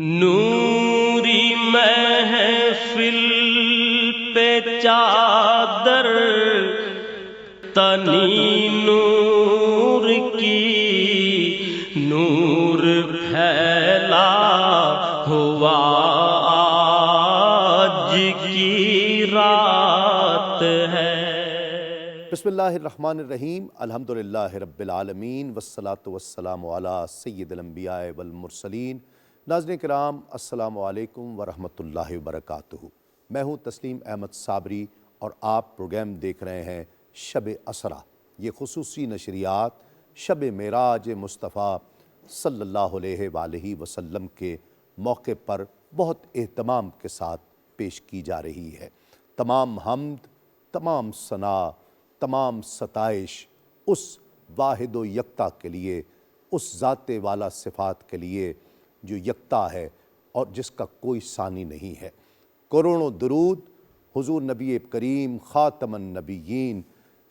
نوری محفل پہ چادر تنی نور کی، نور پھیلا ہوا آج کی رات ہے۔ بسم اللہ الرحمن الرحیم، الحمدللہ رب العالمین، والصلاة والسلام علی سید الانبیاء والمرسلین۔ ناظرین کرام، السلام علیکم ورحمۃ اللہ وبرکاتہ۔ میں ہوں تسلیم احمد صابری اور آپ پروگرام دیکھ رہے ہیں شب اسرا۔ یہ خصوصی نشریات شب معراج مصطفیٰ صلی اللہ علیہ وآلہ وسلم کے موقع پر بہت اہتمام کے ساتھ پیش کی جا رہی ہے۔ تمام حمد، تمام ثنا، تمام ستائش اس واحد و یکتا کے لیے، اس ذات والا صفات کے لیے جو یکتا ہے اور جس کا کوئی ثانی نہیں ہے۔ کروڑوں درود حضور نبی کریم خاتم النبیین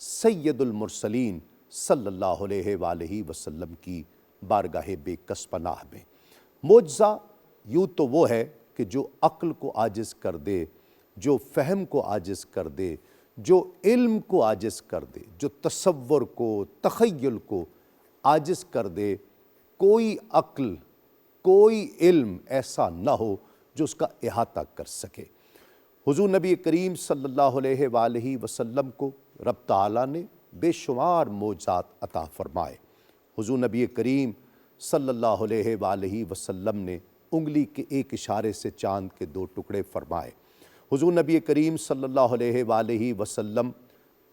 سید المرسلین صلی اللہ علیہ وآلہ وسلم کی بارگاہ بے کس پناہ میں۔ معجزہ یوں تو وہ ہے کہ جو عقل کو عاجز کر دے، جو فہم کو عاجز کر دے، جو علم کو عاجز کر دے، جو تصور کو، تخیل کو عاجز کر دے۔ کوئی عقل، کوئی علم ایسا نہ ہو جو اس کا احاطہ کر سکے۔ حضور نبی کریم صلی اللہ علیہ وآلہ وسلم کو رب تعالیٰ نے بے شمار معجزات عطا فرمائے۔ حضور نبی کریم صلی اللہ علیہ وآلہ وسلم نے انگلی کے ایک اشارے سے چاند کے دو ٹکڑے فرمائے۔ حضور نبی کریم صلی اللہ علیہ وآلہ وسلم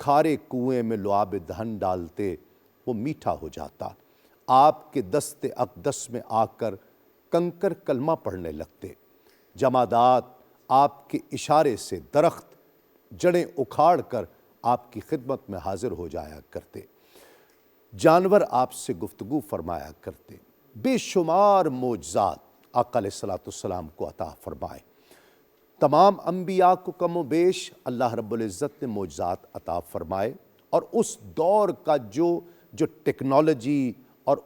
کھارے کنویں میں لعاب دہن ڈالتے، وہ میٹھا ہو جاتا۔ آپ کے دست اقدس میں آ کر کنکر کلمہ پڑھنے لگتے۔ جمادات آپ کے اشارے سے، درخت جڑیں اکھاڑ کر آپ کی خدمت میں حاضر ہو جایا کرتے۔ جانور آپ سے گفتگو فرمایا کرتے۔ بے شمار معجزات آقا علیہ السلام کو عطا فرمائے۔ تمام انبیاء کو کم و بیش اللہ رب العزت نے معجزات عطا فرمائے، اور اس دور کا جو ٹیکنالوجی اور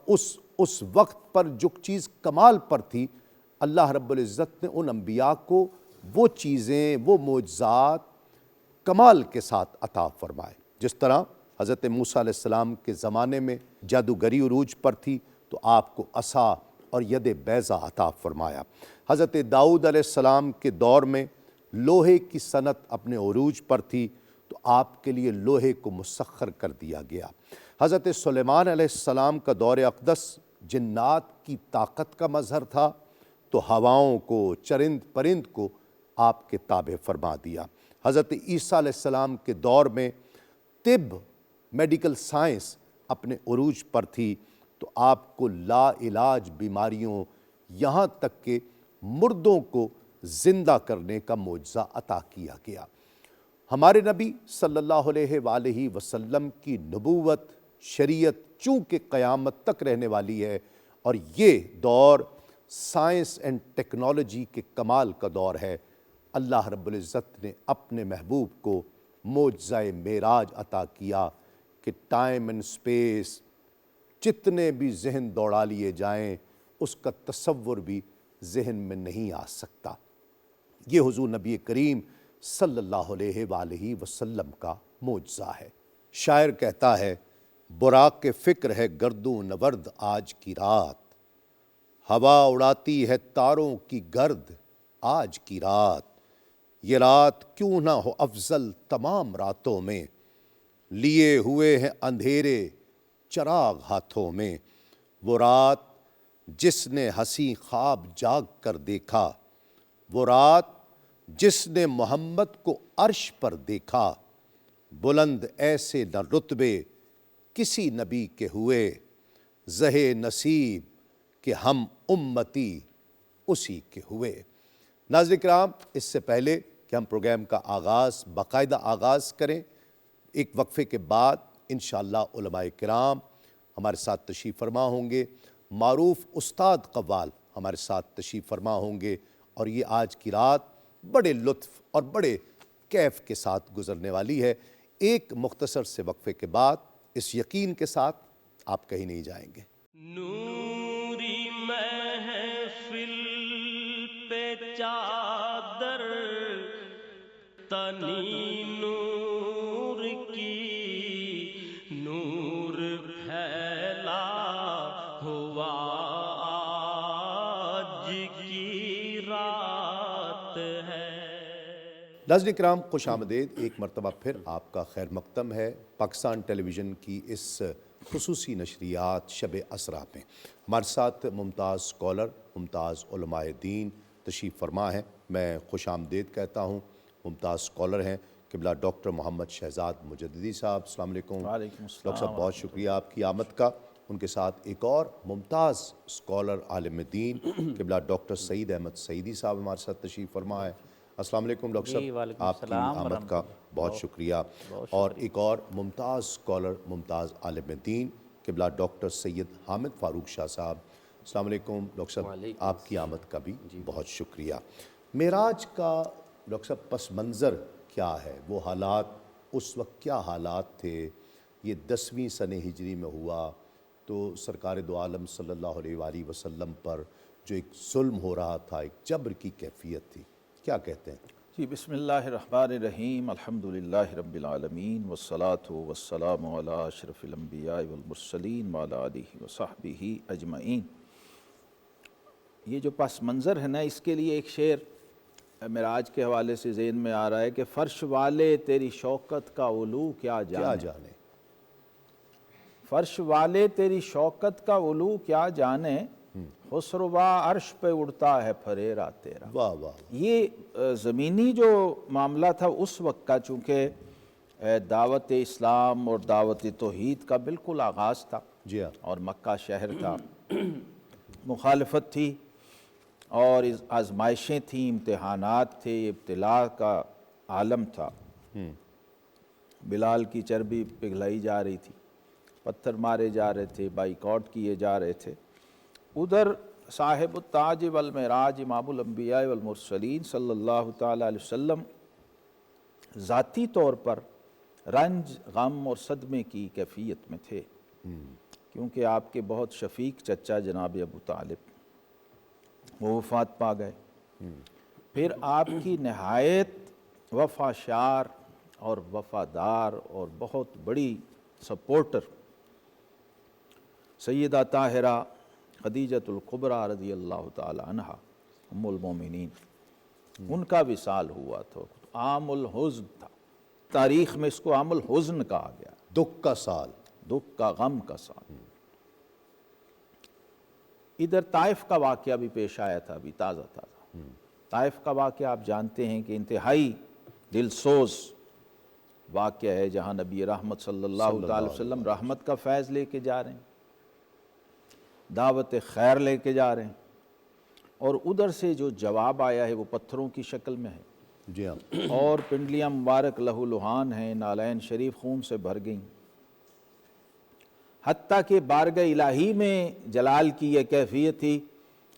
اس وقت پر جو چیز کمال پر تھی، اللہ رب العزت نے ان انبیاء کو وہ چیزیں، وہ معجزات کمال کے ساتھ عطا فرمائے۔ جس طرح حضرت موسیٰ علیہ السلام کے زمانے میں جادوگری عروج پر تھی تو آپ کو عصا اور ید بیضہ عطا فرمایا۔ حضرت داؤد علیہ السلام کے دور میں لوہے کی صنعت اپنے عروج پر تھی تو آپ کے لیے لوہے کو مسخر کر دیا گیا۔ حضرت سلیمان علیہ السلام کا دور اقدس جنات کی طاقت کا مظہر تھا تو ہواؤں کو، چرند پرند کو آپ کے تابع فرما دیا۔ حضرت عیسیٰ علیہ السلام کے دور میں طب، میڈیکل سائنس اپنے عروج پر تھی تو آپ کو لا علاج بیماریوں، یہاں تک کہ مردوں کو زندہ کرنے کا معجزہ عطا کیا گیا۔ ہمارے نبی صلی اللہ علیہ وآلہ وسلم کی نبوت، شریعت چونکہ قیامت تک رہنے والی ہے، اور یہ دور سائنس اینڈ ٹیکنالوجی کے کمال کا دور ہے، اللہ رب العزت نے اپنے محبوب کو معجزہ معراج عطا کیا کہ ٹائم اینڈ سپیس جتنے بھی ذہن دوڑا لیے جائیں اس کا تصور بھی ذہن میں نہیں آ سکتا۔ یہ حضور نبی کریم صلی اللہ علیہ وآلہ وسلم کا معجزہ ہے۔ شاعر کہتا ہے، براق فکر ہے گرد و نورد آج کی رات، ہوا اڑاتی ہے تاروں کی گرد آج کی رات، یہ رات کیوں نہ ہو افضل تمام راتوں میں، لیے ہوئے ہیں اندھیرے چراغ ہاتھوں میں، وہ رات جس نے حسین خواب جاگ کر دیکھا، وہ رات جس نے محمد کو عرش پر دیکھا، بلند ایسے نہ رتبے کسی نبی کے ہوئے، زہے نصیب کہ ہم امتی اسی کے ہوئے۔ ناظرین کرام، اس سے پہلے کہ ہم پروگرام کا آغاز، باقاعدہ آغاز کریں، ایک وقفے کے بعد انشاءاللہ علماء کرام ہمارے ساتھ تشریف فرما ہوں گے، معروف استاد قوال ہمارے ساتھ تشریف فرما ہوں گے، اور یہ آج کی رات بڑے لطف اور بڑے کیف کے ساتھ گزرنے والی ہے۔ ایک مختصر سے وقفے کے بعد اس یقین کے ساتھ آپ کہیں نہیں جائیں گے۔ نوری محفل چادر تنی نور کی نور پھیلا ہوا آج کی رات ہے۔ ناظرین کرام خوش آمدید، ایک مرتبہ پھر آپ کا خیر مقدم ہے پاکستان ٹیلی ویژن کی اس خصوصی نشریات شب اسریٰ میں۔ ہمارے ساتھ ممتاز اسکالر، ممتاز علماء دین تشریف فرما ہیں۔ میں خوش آمدید کہتا ہوں۔ ممتاز اسکالر ہیں قبلہ ڈاکٹر محمد شہزاد مجددی صاحب۔ السلام علیکم وعلیکم السلام ڈاکٹر صاحب، بہت شکریہ آپ کی آمد کا۔ ان کے ساتھ ایک اور ممتاز اسکالر عالم دین قبلہ ڈاکٹر سعید احمد سعیدی صاحب ہمارے ساتھ تشریف فرما ہے۔ السلام علیکم ڈاکٹر صاحب، آپ کی آمد کا بہت شکریہ۔ اور ایک اور ممتاز اسکالر، ممتاز عالم دین قبلہ ڈاکٹر سید حامد فاروق شاہ صاحب۔ السلام علیکم ڈاکٹر صاحب، آپ کی آمد کا بھی بہت شکریہ۔ معراج کا ڈاکٹر صاحب پس منظر کیا ہے؟ وہ حالات اس وقت کیا حالات تھے؟ یہ 10ویں سنہ ہجری میں ہوا تو سرکار دو عالم صلی اللہ علیہ وآلہ وسلم پر جو ایک ظلم ہو رہا تھا، ایک جبر کی کیفیت تھی، کیا کہتے ہیں؟ جی، بسم اللہ الرحمن الرحیم، الحمدللہ رب العالمین والصلاة والسلام علی اشرف الانبیاء والمرسلین وعلی آلہ وصحبہ اجمعین۔ یہ جو پس منظر ہے نا، اس کے لیے ایک شعر معراج کے حوالے سے ذہن میں آ رہا ہے کہ فرش والے تیری شوکت کا علو کیا جانے، فرش والے تیری شوکت کا علو کیا جانے، خسروا عرش پہ اڑتا ہے پھریرا تیرا۔ واہ واہ۔ یہ زمینی جو معاملہ تھا اس وقت کا، چونکہ دعوت اسلام اور دعوت توحید کا بالکل آغاز تھا، جی ہاں، اور مکہ شہر تھا، مخالفت تھی اور آزمائشیں تھیں، امتحانات تھے، ابتلاء کا عالم تھا۔ بلال کی چربی پگھلائی جا رہی تھی، پتھر مارے جا رہے تھے، بائیکاٹ کیے جا رہے تھے۔ ادھر صاحب التاج والمعراج امام الانبیاء والمرسلین صلی اللہ تعالیٰ علیہ وسلم ذاتی طور پر رنج، غم اور صدمے کی کیفیت میں تھے، کیونکہ آپ کے بہت شفیق چچا جناب ابو طالب وہ وفات پا گئے۔ پھر آپ کی نہایت وفاشار اور وفادار اور بہت بڑی سپورٹر سیدہ طاہرہ خدیجۃ الکبریٰ رضی اللہ تعالی عنہ ام المومنین، ان کا وصال ہوا تھا، عام الحزن تھا، تاریخ میں اس کو عام الحزن کہا گیا، دکھ کا سال، دکھ کا، غم کا سال۔ ادھر طائف کا واقعہ بھی پیش آیا تھا، ابھی تازہ تازہ۔ طائف کا واقعہ آپ جانتے ہیں کہ انتہائی دل سوز واقعہ ہے، جہاں نبی رحمت صلی اللہ علیہ وسلم رحمت کا فیض لے کے جا رہے ہیں، دعوت خیر لے کے جا رہے ہیں، اور ادھر سے جو جواب آیا ہے وہ پتھروں کی شکل میں ہے، جی ہاں، اور پنڈلیاں مبارک لہو لہان ہیں، نالین شریف خون سے بھر گئیں، حتیٰ کہ بارگاہ الہی میں جلال کی یہ کیفیت تھی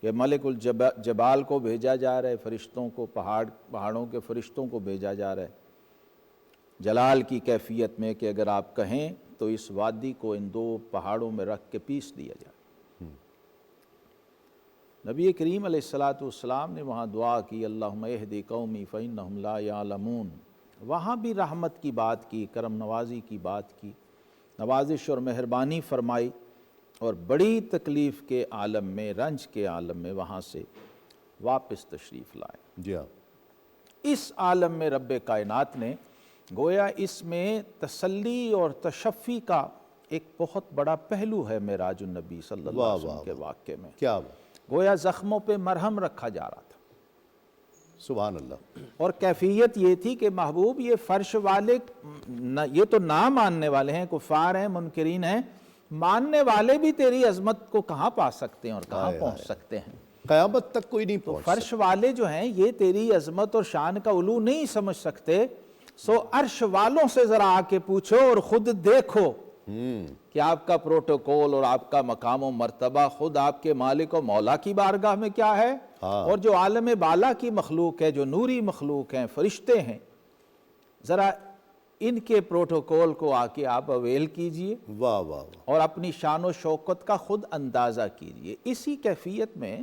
کہ ملک الجبال کو بھیجا جا رہا ہے، فرشتوں کو، پہاڑوں کے فرشتوں کو بھیجا جا رہا ہے جلال کی کیفیت میں، کہ اگر آپ کہیں تو اس وادی کو ان 2 پہاڑوں میں رکھ کے پیس دیا جائے۔ نبی کریم علیہ السلام نے وہاں دعا کی، اللہم اہدی قومی فإنہم لا یعلمون۔ وہاں بھی رحمت کی بات کی، کرم نوازی کی بات کی، نوازش اور مہربانی فرمائی، اور بڑی تکلیف کے عالم میں، رنج کے عالم میں وہاں سے واپس تشریف لائے۔ جی ہاں، اس عالم میں رب کائنات نے گویا اس میں تسلی اور تشفی کا ایک بہت بڑا پہلو ہے معراج النبی صلی اللہ علیہ وسلم کے واقعے میں۔ کیا بات، گویا زخموں پہ مرہم رکھا جا رہا تھا، سبحان اللہ۔ اور کیفیت یہ تھی کہ محبوب یہ فرش والے، یہ تو نہ ماننے والے ہیں، کفار ہیں، منکرین ہیں، ماننے والے بھی تیری عظمت کو کہاں پا سکتے ہیں اور کہاں پہنچ سکتے ہیں؟ قیامت تک کوئی نہیں پہنچ فرش والے جو ہیں یہ تیری عظمت اور شان کا علو نہیں سمجھ سکتے، سو عرش والوں سے ذرا آ کے پوچھو اور خود دیکھو کہ آپ کا پروٹوکول اور آپ کا مقام و مرتبہ خود آپ کے مالک و مولا کی بارگاہ میں کیا ہے، اور جو عالم بالا کی مخلوق ہے، جو نوری مخلوق ہیں، فرشتے ہیں، ذرا ان کے پروٹوکول کو آ کے آپ اویل کیجئے واہ واہ واہ، اور اپنی شان و شوکت کا خود اندازہ کیجئے۔ اسی کیفیت میں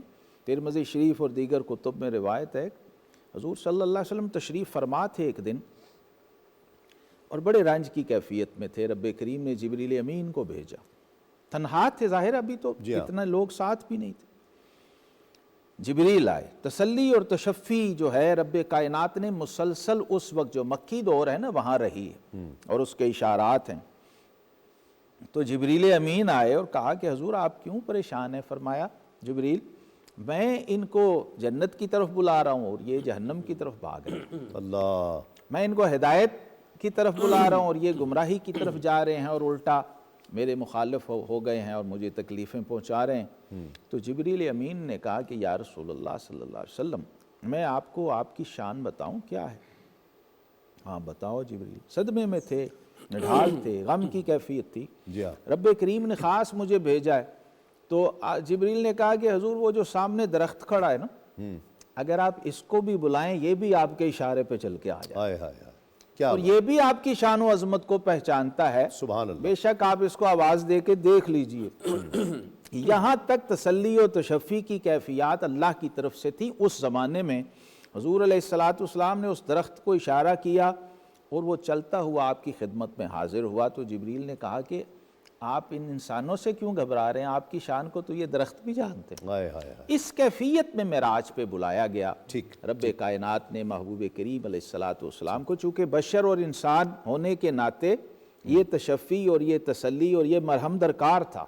ترمذی شریف اور دیگر کتب میں روایت ہے، حضور صلی اللہ علیہ وسلم تشریف فرما تھے ایک دن اور بڑے رنج کی کیفیت میں تھے. رب کریم نے جبریل امین کو بھیجا. تنہا تھے ظاہر، ابھی تو اتنے لوگ ساتھ بھی نہیں تھے. جبریل آئے. تسلی اور تشفی جو ہے رب کائنات نے مسلسل اس وقت جو مکی دور ہے نا وہاں رہی ہے اور اس کے اشارات ہیں. تو جبریل امین آئے اور کہا کہ حضور آپ کیوں پریشان ہیں؟ فرمایا جبریل میں ان کو جنت کی طرف بلا رہا ہوں اور یہ جہنم کی طرف بھاگ رہے ہیں. اللہ. میں ان کو ہدایت کی طرف بلا رہا ہوں اور یہ گمراہی کی طرف جا رہے ہیں اور الٹا میرے مخالف ہو گئے ہیں اور مجھے تکلیفیں پہنچا رہے ہیں. تو جبریل امین نے کہا کہ یا رسول اللہ صلی اللہ علیہ وسلم میں آپ کو آپ کی شان بتاؤں کیا ہے؟ ہاں بتاؤ. جبریل صدمے میں تھے، نڈھال تھے، غم کی کیفیت تھی. رب کریم نے خاص مجھے بھیجا ہے. تو جبریل نے کہا کہ حضور وہ جو سامنے درخت کھڑا ہے نا، اگر آپ اس کو بھی بلائیں یہ بھی آپ کے اشارے پہ چل کے آ جائے اور یہ بھی آپ کی شان و عظمت کو پہچانتا ہے. سبحان اللہ. بے شک آپ اس کو آواز دے کے دیکھ لیجئے. یہاں تک تسلی و تشفی کی کیفیات اللہ کی طرف سے تھی. اس زمانے میں حضور علیہ السلام نے اس درخت کو اشارہ کیا اور وہ چلتا ہوا آپ کی خدمت میں حاضر ہوا. تو جبریل نے کہا کہ آپ ان انسانوں سے کیوں گھبرا رہے ہیں؟ آپ کی شان کو تو یہ درخت بھی جانتے ہیں. اس کیفیت میں معراج پہ بلایا گیا. رب کائنات نے محبوب کریم علیہ السلام کو چونکہ بشر اور انسان ہونے کے ناطے یہ تشفی اور یہ تسلی اور یہ مرہم درکار تھا،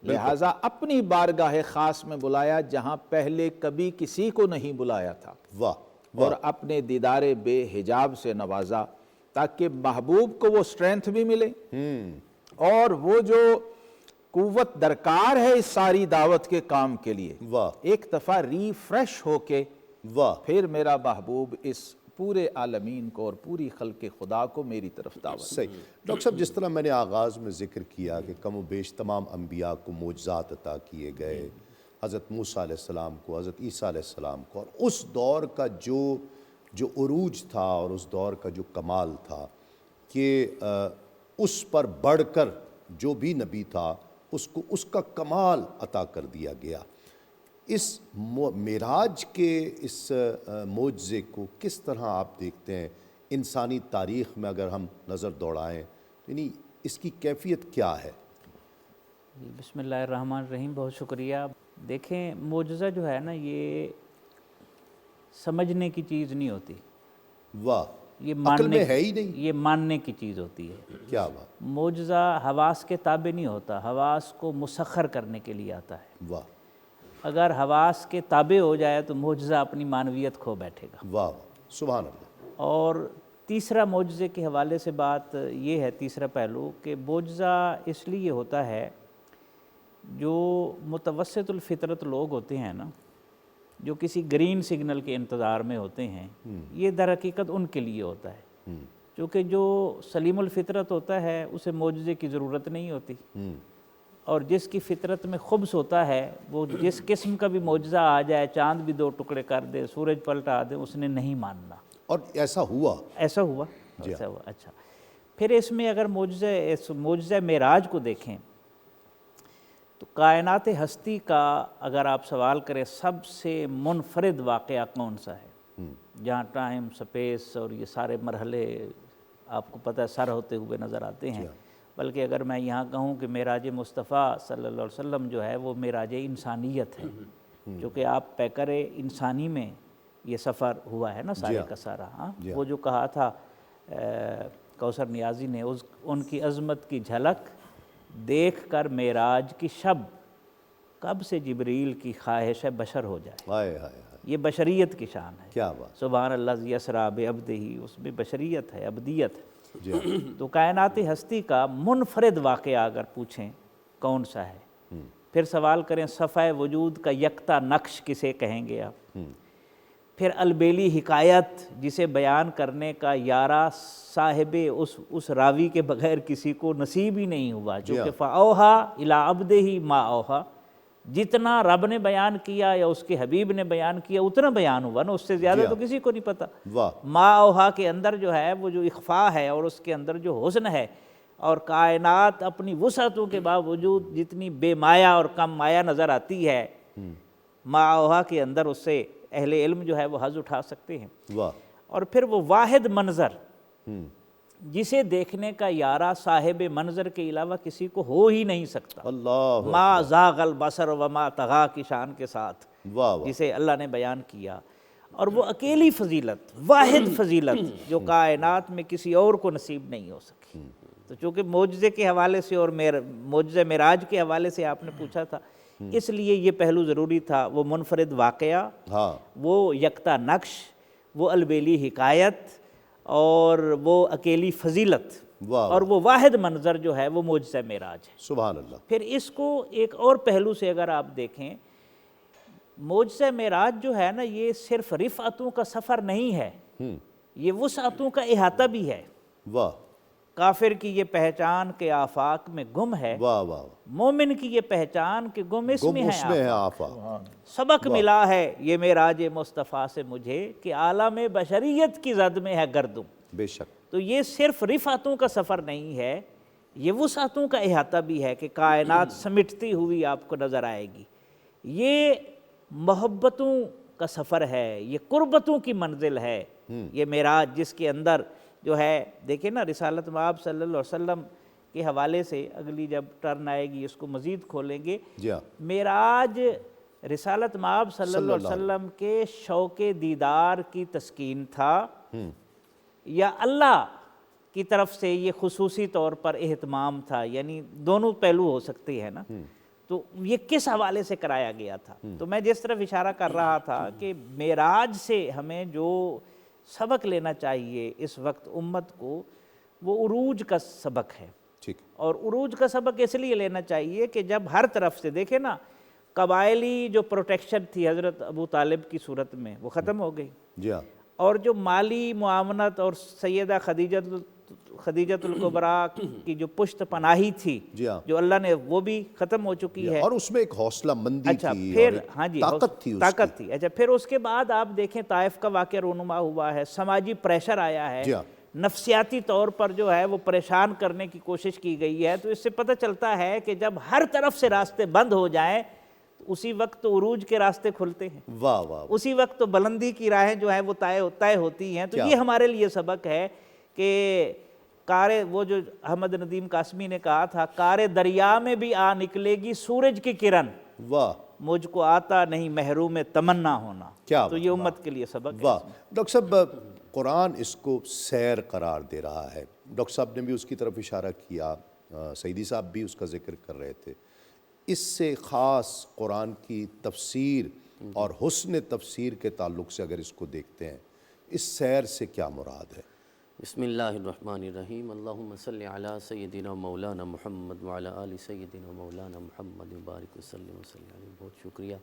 لہٰذا اپنی بارگاہ خاص میں بلایا جہاں پہلے کبھی کسی کو نہیں بلایا تھا. اور اپنے دیدار بے حجاب سے نوازا تاکہ محبوب کو وہ سٹرینتھ بھی ملے اور وہ جو قوت درکار ہے اس ساری دعوت کے کام کے لیے ایک دفعہ ریفریش ہو کے پھر میرا محبوب اس پورے عالمین کو اور پوری خلق خدا کو میری طرف دعوت. صحیح. ڈاکٹر صاحب جس طرح میں نے آغاز میں ذکر کیا کہ کم و بیش تمام انبیاء کو معجزات عطا کیے گئے، حضرت موسیٰ علیہ السلام کو، حضرت عیسیٰ علیہ السلام کو، اور اس دور کا جو عروج تھا اور اس دور کا جو کمال تھا کہ اس پر بڑھ کر جو بھی نبی تھا اس کو اس کا کمال عطا کر دیا گیا. اس معراج کے اس معجزے کو کس طرح آپ دیکھتے ہیں انسانی تاریخ میں اگر ہم نظر دوڑائیں؟ یعنی اس کی کیفیت کیا ہے؟ بسم اللہ الرحمن الرحیم. بہت شکریہ. دیکھیں معجزہ جو ہے نا یہ سمجھنے کی چیز نہیں ہوتی. یہ عقل میں ہے ہی نہیں. یہ ماننے کی چیز ہوتی ہے. کیا بات. معجزہ حواس کے تابع نہیں ہوتا، حواس کو مسخر کرنے کے لیے آتا ہے. اگر حواس کے تابع ہو جائے تو معجزہ اپنی معنویت کھو بیٹھے گا. سبحان اللہ. اور تیسرا معجزے کے حوالے سے بات یہ ہے، تیسرا پہلو کہ معجزہ اس لیے ہوتا ہے جو متوسط الفطرت لوگ ہوتے ہیں نا، جو کسی گرین سگنل کے انتظار میں ہوتے ہیں، یہ در حقیقت ان کے لیے ہوتا ہے. چونکہ جو سلیم الفطرت ہوتا ہے اسے معجزے کی ضرورت نہیں ہوتی، اور جس کی فطرت میں خبث ہوتا ہے وہ جس قسم کا بھی معجزہ آ جائے، چاند بھی 2 ٹکڑے کر دے، سورج پلٹا دے، اس نے نہیں ماننا. اور ایسا ہوا. اچھا. پھر اس میں اگر معجزہ معراج کو دیکھیں تو کائنات ہستی کا اگر آپ سوال کریں سب سے منفرد واقعہ کون سا ہے جہاں ٹائم، سپیس اور یہ سارے مرحلے آپ کو پتہ ہے سر ہوتے ہوئے نظر آتے ہیں. بلکہ اگر میں یہاں کہوں کہ معراج مصطفیٰ صلی اللہ علیہ وسلم جو ہے وہ معراج انسانیت ہے، چونکہ آپ پیکر انسانی میں یہ سفر ہوا ہے نا سارے کا سارا. وہ جو کہا تھا کوثر نیازی نے، ان کی عظمت کی جھلک دیکھ کر معراج کی شب کب سے جبریل کی خواہش بشر ہو جائے. یہ بشریت کی شان ہے. کیا بات. سبحان اللہ ذی اسریٰ بعبدہ، اس میں بشریت ہے، ابدیت ہے. تو کائنات ہستی کا منفرد واقعہ اگر پوچھیں کون سا ہے، پھر سوال کریں صفحہ وجود کا یکتا نقش کسے کہیں گے آپ، پھر البیلی حکایت جسے بیان کرنے کا یارہ صاحب اس راوی کے بغیر کسی کو نصیب ہی نہیں ہوا. چونکہ فَأَوْحَىٰ إِلَىٰ عَبْدِهِ مَا أَوْحَىٰ، جتنا رب نے بیان کیا یا اس کے حبیب نے بیان کیا اتنا بیان ہوا نا، اس سے زیادہ تو کسی کو نہیں پتا. ما اوحا کے اندر جو ہے وہ جو اخفاء ہے اور اس کے اندر جو حسن ہے، اور کائنات اپنی وسعتوں کے باوجود جتنی بے مایا اور کم مایا نظر آتی ہے، معاوحہ کے اندر اس سے اہل علم جو ہے وہ حظ اٹھا سکتے ہیں۔ واہ، اور پھر وہ واحد منظر جسے دیکھنے کا یارہ صاحب منظر کے علاوہ کسی کو ہو ہی نہیں سکتا، اللہ، ما زاغ البصر وما طغا کی شان کے ساتھ واہ واہ، جسے اللہ نے بیان کیا۔ اور وہ اکیلی فضیلت، واحد فضیلت جو کائنات میں کسی اور کو نصیب نہیں ہو سکی۔ تو چونکہ معجزے کے حوالے سے اور معجزہ معراج کے حوالے سے آپ نے پوچھا تھا، اس لیے یہ پہلو ضروری تھا، وہ منفرد واقعہ، ہاں، وہ یکتا نقش، وہ البیلی حکایت، اور وہ اکیلی فضیلت، واہ، اور وہ واحد منظر جو ہے وہ معجزہ معراج ہے۔ سبحان اللہ، پھر اس کو ایک اور پہلو سے اگر آپ دیکھیں، معجزہ معراج جو ہے نا، یہ صرف رفعتوں کا سفر نہیں ہے، یہ وسعتوں کا احاطہ بھی ہے۔ واہ کافر کی یہ پہچان کہ آفاق میں گم ہے، واہ واہ، مومن کی یہ پہچان کہ گم اس میں اس میں ہے ہے آفاق۔ آفاق، سبق ملا ہے یہ معراج مصطفیٰ سے مجھے کہ عالم بشریت کی زد میں ہے گردم۔ بے شک، تو یہ صرف رفعتوں کا سفر نہیں ہے، یہ وسعتوں کا احاطہ بھی ہے کہ کائنات سمٹتی ہوئی آپ کو نظر آئے گی۔ یہ محبتوں کا سفر ہے، یہ قربتوں کی منزل ہے، یہ معراج جس کے اندر جو ہے، دیکھیں نا رسالت مآب صلی اللہ علیہ وسلم کے حوالے سے اگلی جب ٹرن آئے گی اس کو مزید کھولیں گے۔ جی ہاں، معراج رسالت مآب صلی اللہ علیہ وسلم کے شوق دیدار کی تسکین تھا، یا اللہ کی طرف سے یہ خصوصی طور پر اہتمام تھا، یعنی دونوں پہلو ہو سکتے ہیں نا۔ تو یہ کس حوالے سے کرایا گیا تھا؟ تو میں جس طرف اشارہ کر رہا تھا کہ معراج سے ہمیں جو سبق لینا چاہیے اس وقت امت کو، وہ عروج کا سبق ہے۔ ٹھیک، اور عروج کا سبق اس لیے لینا چاہیے کہ جب ہر طرف سے دیکھیں نا، قبائلی جو پروٹیکشن تھی حضرت ابو طالب کی صورت میں وہ ختم ہو گئی، جی ہاں، اور جو مالی معاونت اور سیدہ خدیجۃ الکبریٰ کی جو پشت پناہی تھی، جی ہاں، جو اللہ نے، وہ بھی ختم ہو چکی ہے۔ اور اس میں ایک حوصلہ مندی اچھا تھی، پھر اور ہاں جی، طاقت تھی، طاقت تھی۔ اچھا پھر اس کے بعد آپ دیکھیں طائف کا واقعہ رونما ہوا ہے، سماجی پریشر آیا ہے، جی ہاں، نفسیاتی طور پر جو ہے وہ پریشان کرنے کی کوشش کی گئی ہے۔ تو اس سے پتہ چلتا ہے کہ جب ہر طرف سے راستے بند ہو جائیں تو اسی وقت تو عروج کے راستے کھلتے ہیں، واہ واہ، اسی وقت تو بلندی کی راہیں جو ہیں وہ طے ہوتی ہیں۔ تو یہ ہمارے لیے سبق ہے کہ وہ جو احمد ندیم قاسمی نے کہا تھا، کار دریا میں بھی آ نکلے گی سورج کی کرن، واہ، مجھ کو آتا نہیں محروم تمنا ہونا۔ کیا تو یہ امت کے لیے سبق ہے۔ واہ، ڈاکٹر صاحب قرآن اس کو سیر قرار دے رہا ہے، ڈاکٹر صاحب نے بھی اس کی طرف اشارہ کیا، سعیدی صاحب بھی اس کا ذکر کر رہے تھے۔ اس سے خاص قرآن کی تفسیر اور حسن تفسیر کے تعلق سے اگر اس کو دیکھتے ہیں، اس سیر سے کیا مراد ہے؟ بسم اللہ الرحمن الرحیم، اللہم صلی علی سیدنا مولانا محمد وعلی آل سیدنا مولانا محمد بارک وسلم علیہ۔ بہت شکریہ۔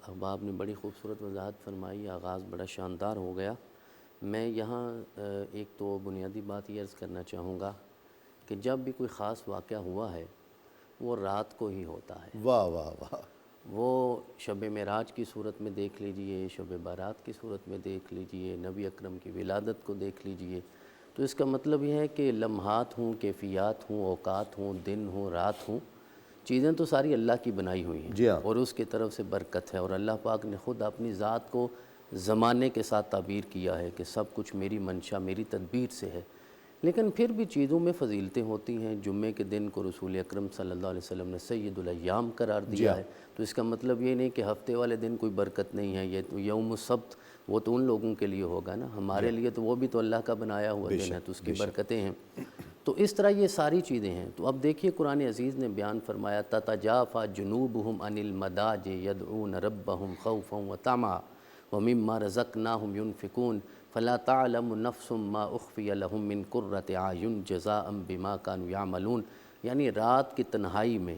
اب آپ نے بڑی خوبصورت وضاحت فرمائی، آغاز بڑا شاندار ہو گیا۔ میں یہاں ایک تو بنیادی بات یہ عرض کرنا چاہوں گا کہ جب بھی کوئی خاص واقعہ ہوا ہے وہ رات کو ہی ہوتا ہے۔ واہ واہ واہ، وہ شب معراج کی صورت میں دیکھ لیجئے، شب بارات کی صورت میں دیکھ لیجئے، نبی اکرم کی ولادت کو دیکھ لیجئے۔ تو اس کا مطلب یہ ہے کہ لمحات ہوں، کیفیات ہوں، اوقات ہوں، دن ہوں، رات ہوں، چیزیں تو ساری اللہ کی بنائی ہوئی ہیں، جی ہاں، اور اس کی طرف سے برکت ہے۔ اور اللہ پاک نے خود اپنی ذات کو زمانے کے ساتھ تعبیر کیا ہے کہ سب کچھ میری منشا، میری تدبیر سے ہے۔ لیکن پھر بھی چیزوں میں فضیلتیں ہوتی ہیں۔ جمعے کے دن کو رسول اکرم صلی اللہ علیہ وسلم نے سید الایام قرار دیا ہے، تو اس کا مطلب یہ نہیں کہ ہفتے والے دن کوئی برکت نہیں ہے۔ یہ تو یوم السبت، وہ تو ان لوگوں کے لیے ہوگا نا، ہمارے لیے تو وہ بھی تو اللہ کا بنایا ہوا دن ہے، تو اس کی برکتیں ہیں۔ تو اس طرح یہ ساری چیزیں ہیں۔ تو اب دیکھیے قرآن عزیز نے بیان فرمایا، تتجافی جنوبہم عن المضاجع یدعون ربہم خوفا وطمعا ومما رزقناہم ینفقون فلا تعلم نفس ما اخفی لهم من قرۃ اعین جزاء بما كانوا یعملون۔ یعنی رات کی تنہائی میں،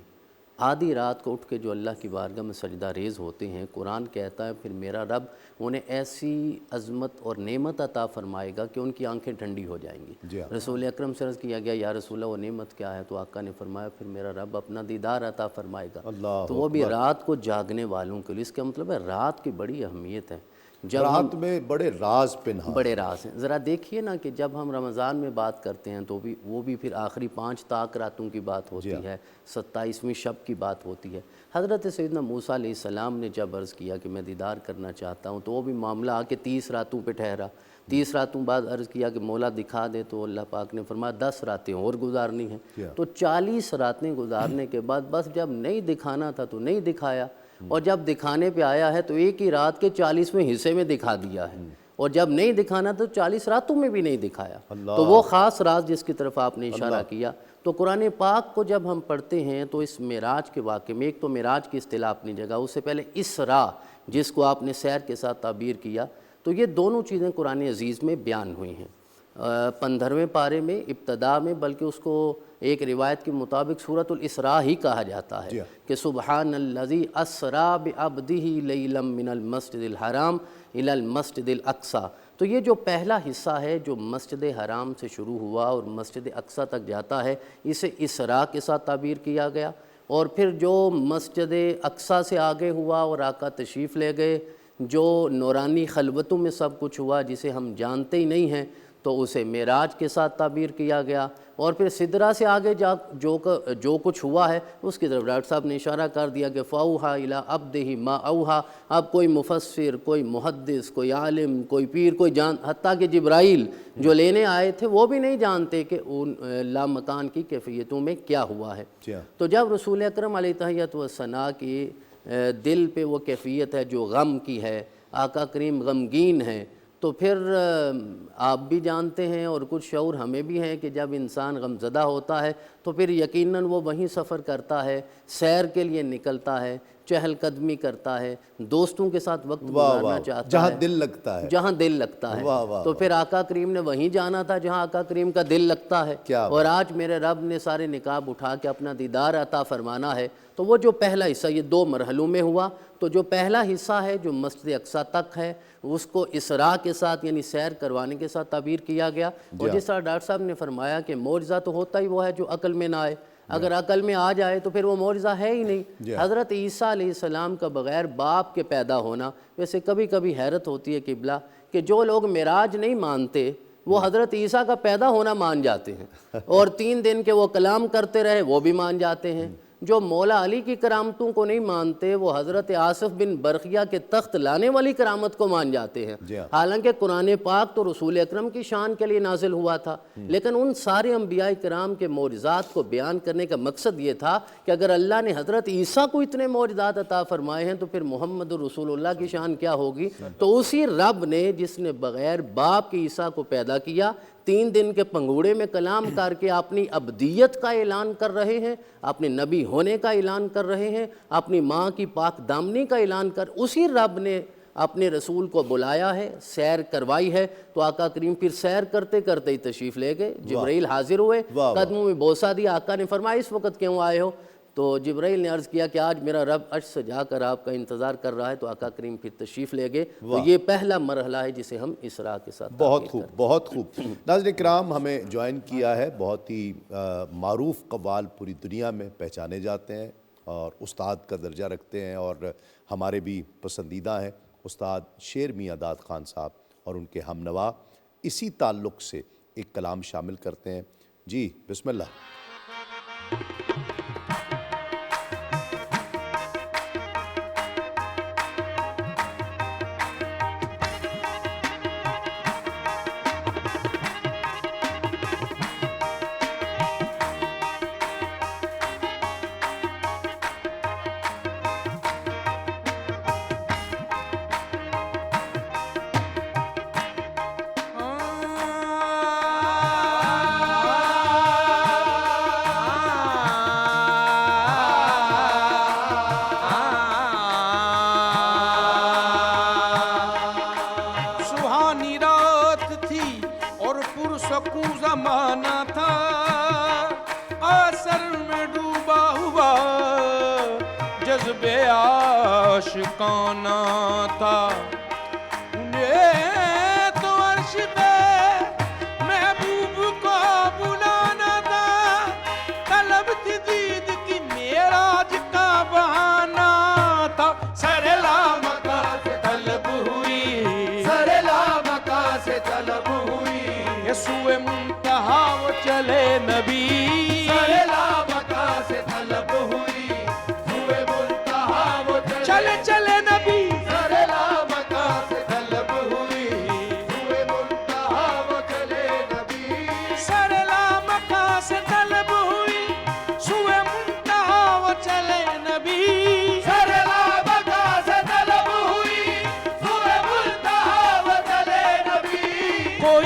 آدھی رات کو اٹھ کے جو اللہ کی بارگاہ میں سجدہ ریز ہوتے ہیں، قرآن کہتا ہے پھر میرا رب انہیں ایسی عظمت اور نعمت عطا فرمائے گا کہ ان کی آنکھیں ٹھنڈی ہو جائیں گی۔ رسول اکرم سے عرض کیا گیا، یا رسول اللہ وہ نعمت کیا ہے؟ تو آقا نے فرمایا پھر میرا رب اپنا دیدار عطا فرمائے گا۔ تو وہ بھی رات کو جاگنے والوں کے لیے۔ اس کا مطلب ہے رات کی بڑی اہمیت ہے۔ جب رات میں بڑے راز پنہاں، بڑے راز ہیں۔ ذرا دیکھیے نا کہ جب ہم رمضان میں بات کرتے ہیں تو وہ بھی پھر آخری 5 تاک راتوں کی بات ہوتی ہے، 27ویں شب کی بات ہوتی ہے۔ حضرت سیدنا موسیٰ علیہ السلام نے جب عرض کیا کہ میں دیدار کرنا چاہتا ہوں، تو وہ بھی معاملہ آ کے 30 راتوں پہ ٹھہرا۔ 30 راتوں بعد عرض کیا کہ مولا دکھا دے، تو اللہ پاک نے فرمایا 10 راتیں اور گزارنی ہیں۔ تو 40 راتیں گزارنے کے بعد بس جب نہیں دکھانا تھا تو نہیں دکھایا، اور جب دکھانے پہ آیا ہے تو ایک ہی رات کے 40ویں حصے میں دکھا دیا ہے، اور جب نہیں دکھانا تو 40 راتوں میں بھی نہیں دکھایا۔ تو وہ خاص راز جس کی طرف آپ نے اشارہ کیا، تو قرآن پاک کو جب ہم پڑھتے ہیں تو اس معراج کے واقعے میں، ایک تو معراج کی اصطلاح اپنی جگہ، اس سے پہلے اسراء جس کو آپ نے سیر کے ساتھ تعبیر کیا، تو یہ دونوں چیزیں قرآن عزیز میں بیان ہوئی ہیں۔ 15ویں پارے میں ابتدا میں، بلکہ اس کو ایک روایت کے مطابق سورۃ الاسراء ہی کہا جاتا ہے کہ سبحان الذی اسریٰ بعبدہ لیلا من المسجد الحرام الی المسجد الاقصیٰ۔ تو یہ جو پہلا حصہ ہے جو مسجد حرام سے شروع ہوا اور مسجد اقصیٰ تک جاتا ہے، اسے اسراء کے ساتھ تعبیر کیا گیا۔ اور پھر جو مسجد اقصیٰ سے آگے ہوا اور آقا تشریف لے گئے، جو نورانی خلوتوں میں سب کچھ ہوا جسے ہم جانتے ہی نہیں ہیں، تو اسے معراج کے ساتھ تعبیر کیا گیا۔ اور پھر سدرہ سے آگے جو کچھ ہوا ہے اس کی طرف ڈاکٹر صاحب نے اشارہ کر دیا کہ فَأَوْحَىٰ إِلَىٰ عَبْدِهِ مَا أَوْحَىٰ۔ اب کوئی مفسر، کوئی محدث، کوئی عالم، کوئی پیر، کوئی حتیٰ کہ جبرائیل جو لینے آئے تھے وہ بھی نہیں جانتے کہ ان لامکان کی کیفیتوں میں کیا ہوا ہے۔ تو جب رسول اکرم علیہ التحیۃ والثناء کی دل پہ وہ کیفیت ہے جو غم کی ہے، آقا کریم غمگین ہیں، تو پھر آپ بھی جانتے ہیں اور کچھ شعور ہمیں بھی ہیں کہ جب انسان غمزدہ ہوتا ہے تو پھر یقیناً وہ وہیں سفر کرتا ہے، سیر کے لیے نکلتا ہے، چہل قدمی کرتا ہے، دوستوں کے ساتھ وقت گزارنا چاہتا ہے، جہاں دل لگتا ہے، جہاں دل لگتا ہے۔ تو پھر آقا کریم نے وہیں جانا تھا جہاں آقا کریم کا دل لگتا ہے۔ اور آج میرے رب نے سارے نقاب اٹھا کے اپنا دیدار عطا فرمانا ہے۔ تو وہ جو پہلا حصہ یہ 2 مرحلوں میں ہوا، تو جو پہلا حصہ ہے جو مسجد اقصیٰ تک ہے اس کو اسراء کے ساتھ یعنی سیر کروانے کے ساتھ تعبیر کیا گیا۔ اور جس طرح ڈاکٹر صاحب نے فرمایا کہ معجزہ تو ہوتا ہی وہ ہے جو عقل میں نہ آئے، اگر عقل میں آ جائے تو پھر وہ معجزہ ہے ہی نہیں۔ حضرت عیسیٰ علیہ السلام کا بغیر باپ کے پیدا ہونا، ویسے کبھی کبھی حیرت ہوتی ہے قبلہ کہ جو لوگ معراج نہیں مانتے وہ حضرت عیسیٰ کا پیدا ہونا مان جاتے ہیں، اور 3 دن کے وہ کلام کرتے رہے وہ بھی مان جاتے ہیں۔ جو مولا علی کی کرامتوں کو نہیں مانتے وہ حضرت آصف بن برقیہ کے تخت لانے والی کرامت کو مان جاتے ہیں۔ حالانکہ قرآن پاک تو رسول اکرم کی شان کے لیے نازل ہوا تھا، لیکن ان سارے انبیاء کرام کے معجزات کو بیان کرنے کا مقصد یہ تھا کہ اگر اللہ نے حضرت عیسیٰ کو اتنے معجزات عطا فرمائے ہیں تو پھر محمد رسول اللہ کی شان کیا ہوگی۔ تو اسی رب نے جس نے بغیر باپ کے عیسیٰ کو پیدا کیا، 3 دن کے پنگوڑے میں کلام کر کے اپنی ابدیت کا اعلان کر رہے ہیں، اپنے نبی ہونے کا اعلان کر رہے ہیں، اپنی ماں کی پاک دامنی کا اعلان اسی رب نے اپنے رسول کو بلایا ہے، سیر کروائی ہے۔ تو آقا کریم پھر سیر کرتے کرتے ہی تشریف لے گئے، جبرائیل حاضر ہوئے، قدموں میں بوسہ دیا۔ آقا نے فرمایا اس وقت کیوں آئے ہو؟ تو جبرائیل نے عرض کیا کہ آج میرا رب عرش سے جا کر آپ کا انتظار کر رہا ہے۔ تو آقا کریم پھر تشریف لے گئے۔ تو یہ پہلا مرحلہ ہے جسے ہم اسراء کے ساتھ بہت خوب، بہت خوب۔ ناظرین کرام، ہمیں جوائن کیا ہے بہت ہی معروف قوال پوری دنیا میں پہچانے جاتے ہیں اور استاد کا درجہ رکھتے ہیں اور ہمارے بھی پسندیدہ ہیں، استاد شیر میاں داد خان صاحب اور ان کے ہم نوا۔ اسی تعلق سے ایک کلام شامل کرتے ہیں۔ جی بسم اللہ۔ عاشقانہ تھا انہیں تو عرش پہ محبوب کو بلانا تھا، طلب تھی دید کی معراج کا بہانہ تھا۔ سر لامکہ سے طلب ہوئی، سر لامکہ سے طلب ہوئی، یسوع منتہا وہ چلے نبی، سر لامکہ سے طلب ہوئی،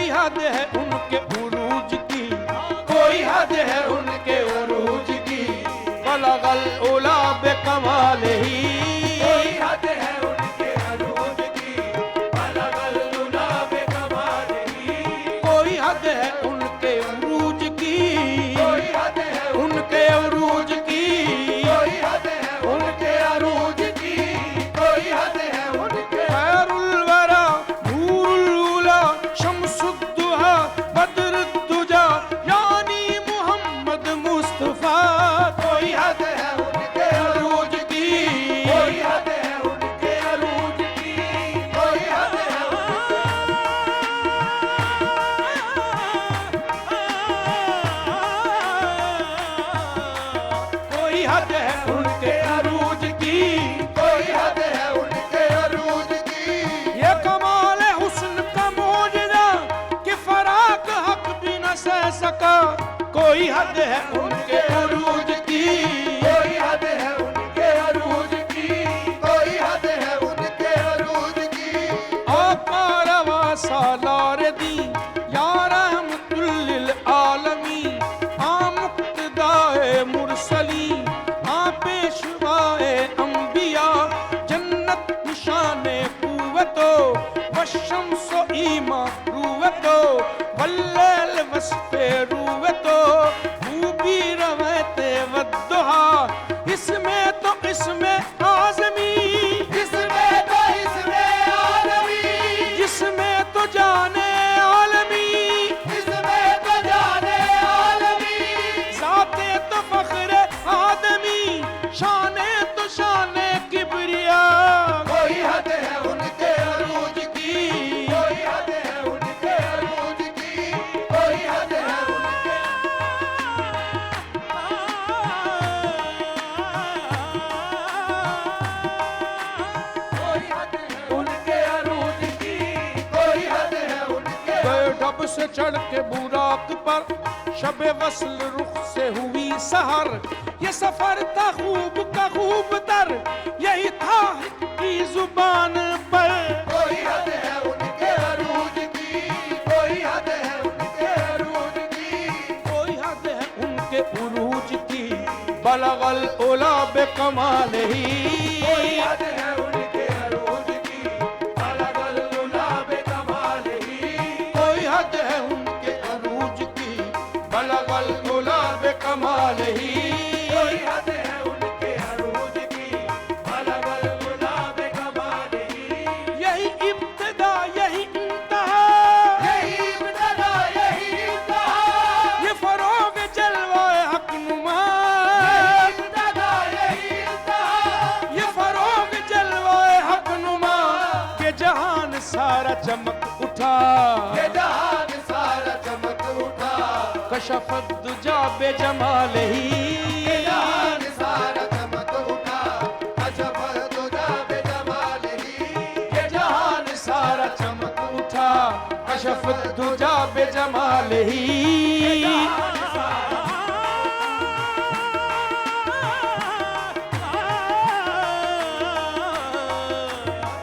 کوئی حد ہے ان کے عروج کی، کوئی حد ہے ان کے عروج کی، بلغ العلا بکمالہ، کوئی حد ہے ان کے عروج کی، بلغ العلا بکمالہ، کوئی حد ہے ان کے عروج کی، کوئی حد ہے ان کے عروج کی، کوئی حد ہے ان کے عروج کی، کوئی حد ہے ان کے، خیر الورا نور الولا شمس الدہا بدر الدجا یعنی محمد مصطفیٰ، کوئی حد ہے ان کے عروج کی، کوئی حد ہے ان کے عروج کی، کوئی حد ہے کوئی حد ہے ان کے عروج کی، کوئی حد ہے ان کے عروج کی، یہ کمال حسن کا معجزہ کہ فراق حق بھی نہ سہ سکا، کوئی حد ہے ان کے عروج کی، کوئی حد ہے ان کے عروج کی، کوئی حد ہے ان کے عروج کی، آقا روا سالار دی یا رحمت للعالمین، آ مقتدائے مرسلین، آ پیشوائے انبیاء، جنت نشان قوتو والشمس ایمان روتو واللیل وصف روتو خوبی رویت والدہا، اس میں تو اس میں آزمی، اس میں تو اس میں عالمی، جس میں تو جانے عالمی، اس میں تو جانے عالمی، ذات تو فخر آدمی، شان تو شان کبریا، کوئی حد ہے ان کے عروج کی، کوئی حد ہے ان کے عروج کی، کوئی حد ہے ان کے، کوئی حد ہے ان کے عروج کی، کوئی حد ہے ان کے، گئے ڈب سے چڑھ کے براق پر، شب وصل رخ سے ہوئی سحر، یہ سفر تھا خوب کا خوب تر، یہی تھا کی زبان پر، کوئی حد ہے ان کے عروج کی، کوئی حد ہے ان کے عروج کی، کوئی حد ہے ان کے عروج کی، بلغ العلا بکمالہ، کوئی حد ہے ان کے عروج کی، بلغ العلا بکمالہ، کوئی حد ہے ان کے عروج کی، بلغ العلا بکمالہ، کوئی حد ہے ان کے عروج کی، بلغ العلا بکمالہ، یہی ابتدا یہی انتہا، یہی ابتدا یہی انتہا، یہ فروغ جلوہ حق نما، یہی ابتدا یہی انتہا، یہ فروغ جلوہ حق نما، کہ جہان سارا چمک اٹھا، کہ جہان سارا چمک اٹھا، کشف الدجا بجمالہ، کہ جہان سارا چمک اٹھا، کشف الدجا بجمالہ، کہ جہان سارا چمک اٹھا، کشف الدجا بجمالہ،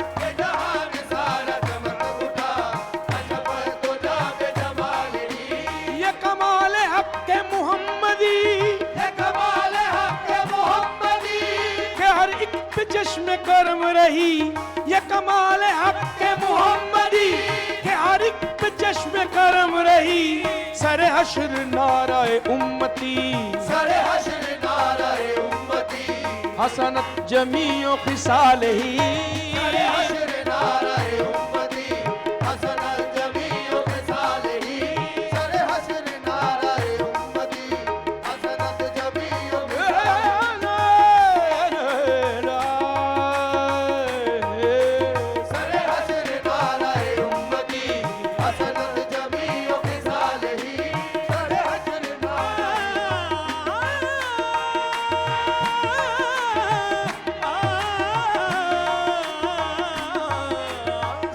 کہ جہان سارا چمک اٹھا، کشف الدجا بجمالہ، یہ کمال حق محمدی، یہ کمال حق محمدی، کہ ہر ایک پہ چشم کرم رہی، یہ کمال حق محمدی، کہ ہر ایک پہ چشم کرم رہی، سر حشر نعرہ امتی، سر حشر نعرہ امتی، حسنت جمیع خصالہ، سر حشر نعرہ امتی، حسنت جمیع خصالہ، سر حشر نعرہ امتی، حسنت جمیع خصالہ، سر حشر نعرہ امتی، حسنت جمیع خصالہ، سر حشر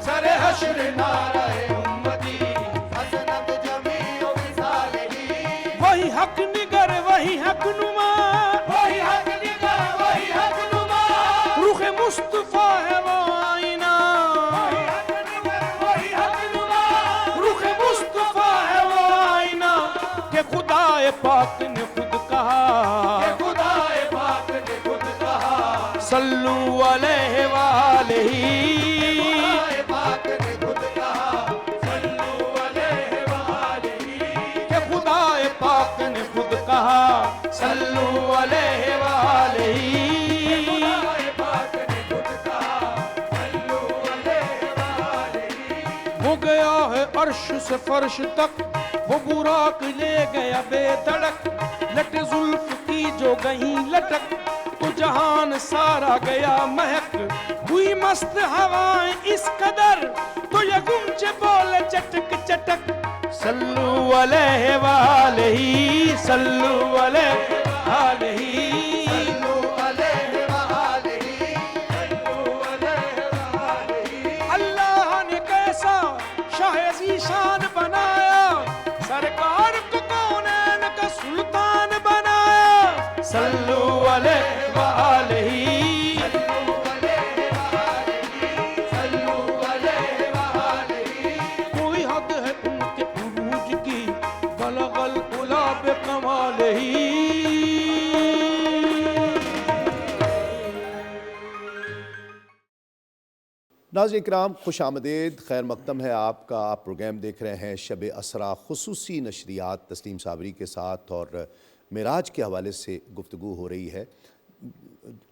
سر حشر نعرہ امتی، حسنت جمیع خصالہ، وہی حق نگر وہی حق نما، وہی حق نگر وہی حق نما، رخ مصطفیٰ ہے وہ آئینہ، وہی حق نگر وہی حق نما، رخ مصطفیٰ پاک نے خود کہا خدائے پاک نے خود کہا صلو علیہ وآلہ خدائے پاک نے خود کہا صلو علیہ وآلہ کہ خدائے پاک نے خود کہا صلو علیہ وآلہ خدائے پاک نے خود کہا صلو علیہ وآلہ وہ گیا ہے عرش سے فرش تک وہ براق لے گیا بے دھڑک لٹ زلف کی جو گئیں لٹک تو جہان سارا گیا مہک ہوئی مست ہوائیں اس قدر تو یہ گنجے بولے چٹک چٹک صلو علیہ وآلہ صلو علیہ وآلہ صلو علیہ وآلہ صلو علیہ وآلہ اللہ نے کیسا شاہ ذیشان بنایا سرکار کو کونین کا سلطان بنایا صلو علیہ وآلہ صلو علیہ وآلہ کوئی حد ہے ان کے عروج کی بلغ العلا بکمالہ ناظرین کرام خوش آمدید، خیر مقدم ہے آپ کا۔ آپ پروگرام دیکھ رہے ہیں شب اسرا، خصوصی نشریات تسلیم صابری کے ساتھ، اور معراج کے حوالے سے گفتگو ہو رہی ہے۔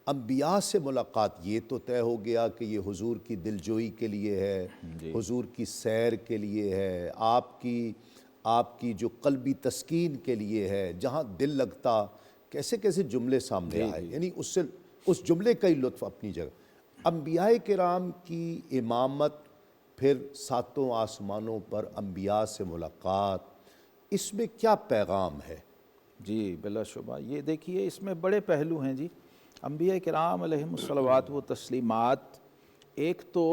انبیاء سے ملاقات، یہ تو طے ہو گیا کہ یہ حضور کی دلجوئی کے لیے ہے، حضور کی سیر کے لیے ہے، آپ کی جو قلبی تسکین کے لیے ہے، جہاں دل لگتا کیسے کیسے جملے سامنے آئے، یعنی اس جملے کا ہی لطف اپنی جگہ۔ انبیاء کرام کی امامت، پھر ساتوں آسمانوں پر انبیاء سے ملاقات، اس میں کیا پیغام ہے؟ جی بلا شبہ یہ دیکھیے اس میں بڑے پہلو ہیں جی۔ انبیاء کرام علیہم الصلوات و تسلیمات ایک تو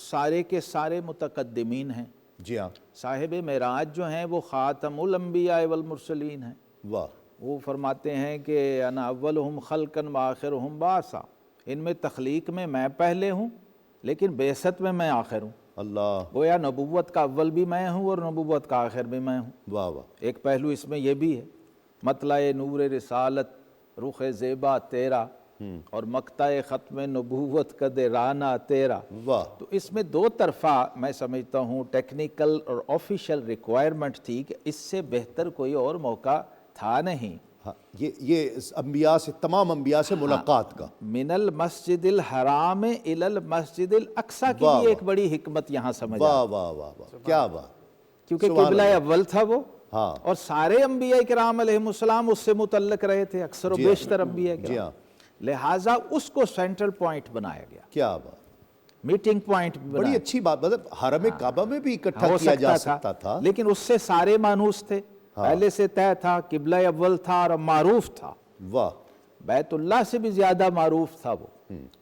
سارے کے سارے متقدمین ہیں، جی ہاں، صاحب معراج جو ہیں وہ خاتم الانبیاء والمرسلین ہیں۔ واہ، وہ فرماتے ہیں کہ انا اولہم خلقا وآخرہم بعثا، ان میں تخلیق میں پہلے ہوں لیکن بعثت میں آخر ہوں۔ اللہ، گویا نبوت کا اول بھی میں ہوں اور نبوت کا آخر بھی میں ہوں۔ واہ واہ، ایک پہلو اس میں یہ بھی ہے، مطلع نور رسالت رخ زیبا تیرا اور مقطع ختم نبوت قد رانا تیرا۔ واہ، تو اس میں دو طرفہ میں سمجھتا ہوں ٹیکنیکل اور آفیشیل ریکوائرمنٹ تھی کہ اس سے بہتر کوئی اور موقع تھا نہیں۔ ہاں، یہ انبیاء سے، تمام انبیاء سے ملاقات کا۔ من المسجد الحرام الی المسجد الاقصی کی واہ بھی ایک بڑی حکمت یہاں سمجھ واہ آئی، واہ واہ واہ، کیا بات، کیونکہ سبحان قبلہ اللہ۔ اول تھا وہ، ہاں، اور سارے انبیاء کرام علیہم السلام اس سے متعلق رہے تھے، اکثر و جی ہاں، بیشتر انبیاء جی ہاں، کرام، لہٰذا اس کو سینٹرل پوائنٹ بنایا گیا، کیا بات، میٹنگ پوائنٹ بڑی اچھی بات، مطلب حرم کعبہ میں بھی اکٹھا ہو کیا جا سکتا سکتا تھا۔ لیکن اس سے سارے مانوس تھے، پہلے سے طے تھا، قبلہ اول تھا اور معروف تھا، واہ، بیت اللہ سے بھی زیادہ معروف تھا وہ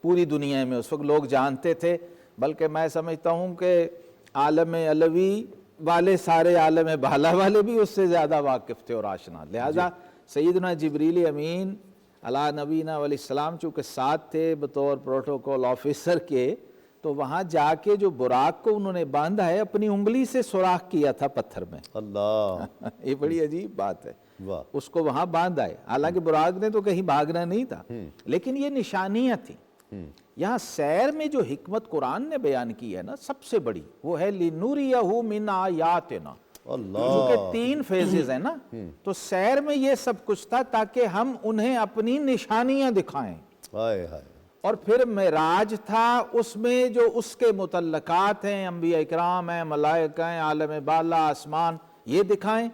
پوری دنیا میں، اس وقت لوگ جانتے تھے، بلکہ میں سمجھتا ہوں کہ عالم علوی والے سارے عالم بالا والے بھی اس سے زیادہ واقف تھے اور آشنا، لہذا سیدنا جبریل امین علیہ نبینا علیہ السلام چونکہ ساتھ تھے بطور پروٹوکول آفیسر کے، تو وہاں جا کے جو براق کو انہوں نے باندھا ہے اپنی انگلی سے سوراخ کیا تھا پتھر میں، اللہ، یہ بڑی عجیب بات ہے، واہ، اس کو وہاں باندھا ہے، حالانکہ براق نے تو کہیں بھاگنا نہیں تھا، لیکن یہ نشانیاں تھیں۔ یہاں سیر میں جو حکمت قرآن نے بیان کی ہے نا سب سے بڑی، وہ ہے لِنُرِيَهُ مِنْ آیَاتِنَا، اللہ، چونکہ 3 فیزز ہیں نا، تو سیر میں یہ سب کچھ تھا تاکہ ہم انہیں اپنی نشانیاں دکھائیں، ہائے ہائے، اور پھر معراج تھا، اس میں جو اس کے متعلقات ہیں، انبیاء اکرام ہیں، ملائکہ ہیں، عالم بالا، آسمان، یہ دکھائیں،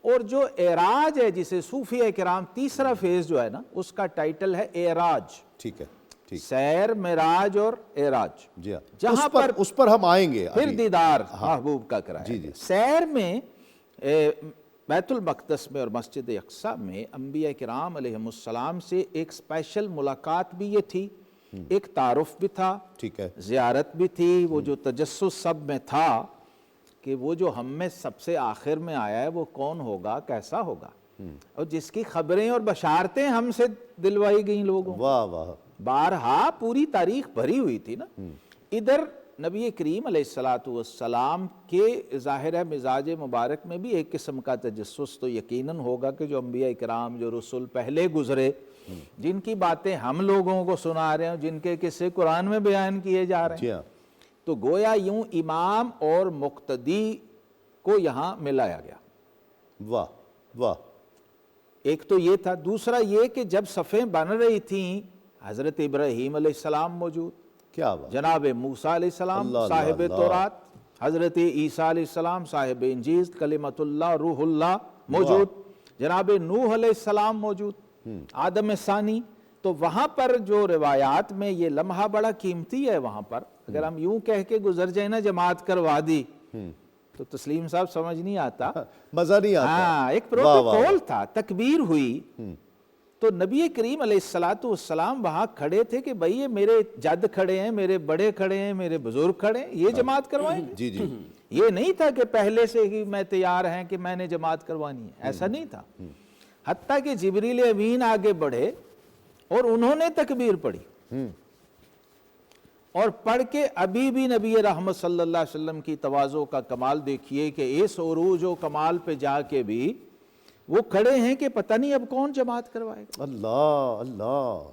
اور جو اعراج ہے جسے صوفیہ کرام تیسرا فیز جو ہے نا اس کا ٹائٹل ہے اعراج، ٹھیک ہے، ٹھیک، سیر، معراج اور اعراج، جی ہاں، جہاں اس پر ہم آئیں گے پھر ابھی۔ دیدار محبوب کا کرایا جی جی، سیر میں بیت المقدس میں اور مسجد اقصی میں انبیاء کرام علیہم السلام سے ایک اسپیشل ملاقات بھی یہ تھی، ایک تعارف بھی تھا، ٹھیک ہے، زیارت بھی تھی، وہ جو تجسس سب میں تھا کہ وہ جو ہم میں سب سے آخر میں آیا ہے وہ کون ہوگا، کیسا ہوگا، اور جس کی خبریں اور بشارتیں ہم سے دلوائی گئیں لوگوں، واہ واہ، بارہا پوری تاریخ بھری ہوئی تھی نا، ادھر نبی کریم علیہ الصلاۃ والسلام کے ظاہر ہے مزاج مبارک میں بھی ایک قسم کا تجسس تو یقیناً ہوگا کہ جو انبیاء کرام، جو رسول پہلے گزرے، جن کی باتیں ہم لوگوں کو سنا رہے ہیں، جن کے قصے قرآن میں بیان کیے جا رہے ہیں، تو گویا یوں امام اور مقتدی کو یہاں ملایا گیا۔ واہ واہ۔ ایک تو یہ تھا، دوسرا یہ کہ جب صفیں بن رہی تھیں حضرت ابراہیم علیہ السلام موجود، کیا بات، جناب موسیٰ علیہ السلام اللہ صاحب اللہ۔ تورات، حضرت عیسیٰ علیہ السلام صاحب انجیل کلمۃ اللہ روح اللہ موجود، جناب نوح علیہ السلام موجود، آدم ثانی۔ تو وہاں پر جو روایات میں یہ لمحہ بڑا قیمتی ہے، وہاں پر اگر ہم یوں کہہ کے گزر جائیں نا جماعت کروا دی تو تسلیم صاحب سمجھ نہیں آتا، مزہ نہیں آتا۔ ہاں ایک پروٹوکول تھا، تکبیر ہوئی تو نبی کریم علیہ السلام وہاں کھڑے تھے کہ بھئی یہ میرے جد کھڑے ہیں، میرے بڑے کھڑے ہیں، میرے بزرگ کھڑے ہیں، یہ جماعت کروائیں گے۔ جی جی، یہ نہیں تھا کہ پہلے سے ہی میں تیار ہیں کہ میں نے جماعت کروانی ہے، ایسا نہیں تھا۔ حتیٰ کہ جبریل امین آگے بڑھے اور انہوں نے تکبیر پڑھی، اور پڑھ کے ابھی بھی نبی رحمت صلی اللہ علیہ وسلم کی تواضع کا کمال دیکھیے کہ اس عروج و کمال پہ جا کے بھی وہ کھڑے ہیں کہ پتہ نہیں اب کون جماعت کروائے گا۔ اللہ اللہ،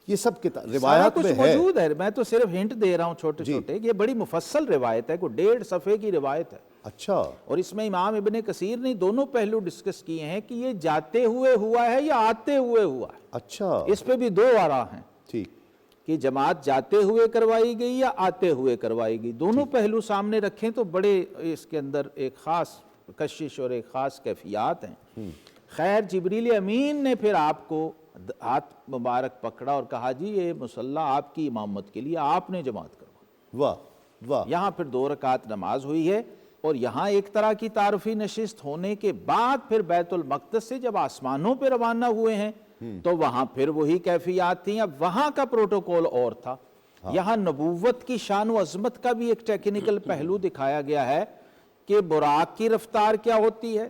یہ سب سارا روایات کچھ میں ہے۔ موجود ہے، میں تو صرف ہنٹ دے رہا ہوں چھوٹے چھوٹے، یہ بڑی مفصل روایت ہے، کوئی 1.5 صفحے کی روایت ہے، اچھا، اور اس میں امام ابن کثیر نے دونوں پہلو ڈسکس کیے ہیں کہ یہ جاتے ہوئے ہوا ہے یا آتے ہوئے ہوا ہے۔ اچھا، اس پہ بھی 2 آراء ہیں ٹھیک، کہ جماعت جاتے ہوئے کروائی گئی یا آتے ہوئے کروائی گئی، دونوں پہلو سامنے رکھیں تو بڑے اس کے اندر ایک خاص کشش اور ایک خاص کیفیات ہیں۔ خیر جبریل امین نے پھر آپ کو ہاتھ مبارک پکڑا اور کہا جی یہ مصلی آپ کی امامت کے لیے آپ نے جماعت کروا۔ واہ واہ، یہاں پھر 2 رکعت نماز ہوئی ہے، اور یہاں ایک طرح کی تعارفی نشست ہونے کے بعد پھر بیت المقدس سے جب آسمانوں پہ روانہ ہوئے ہیں تو وہاں پھر وہی کیفیات تھیں۔ اب وہاں کا پروٹوکول اور تھا، یہاں نبوت کی شان و عظمت کا بھی ایک ٹیکنیکل پہلو دکھایا گیا ہے کہ براق کی رفتار کیا ہوتی ہے،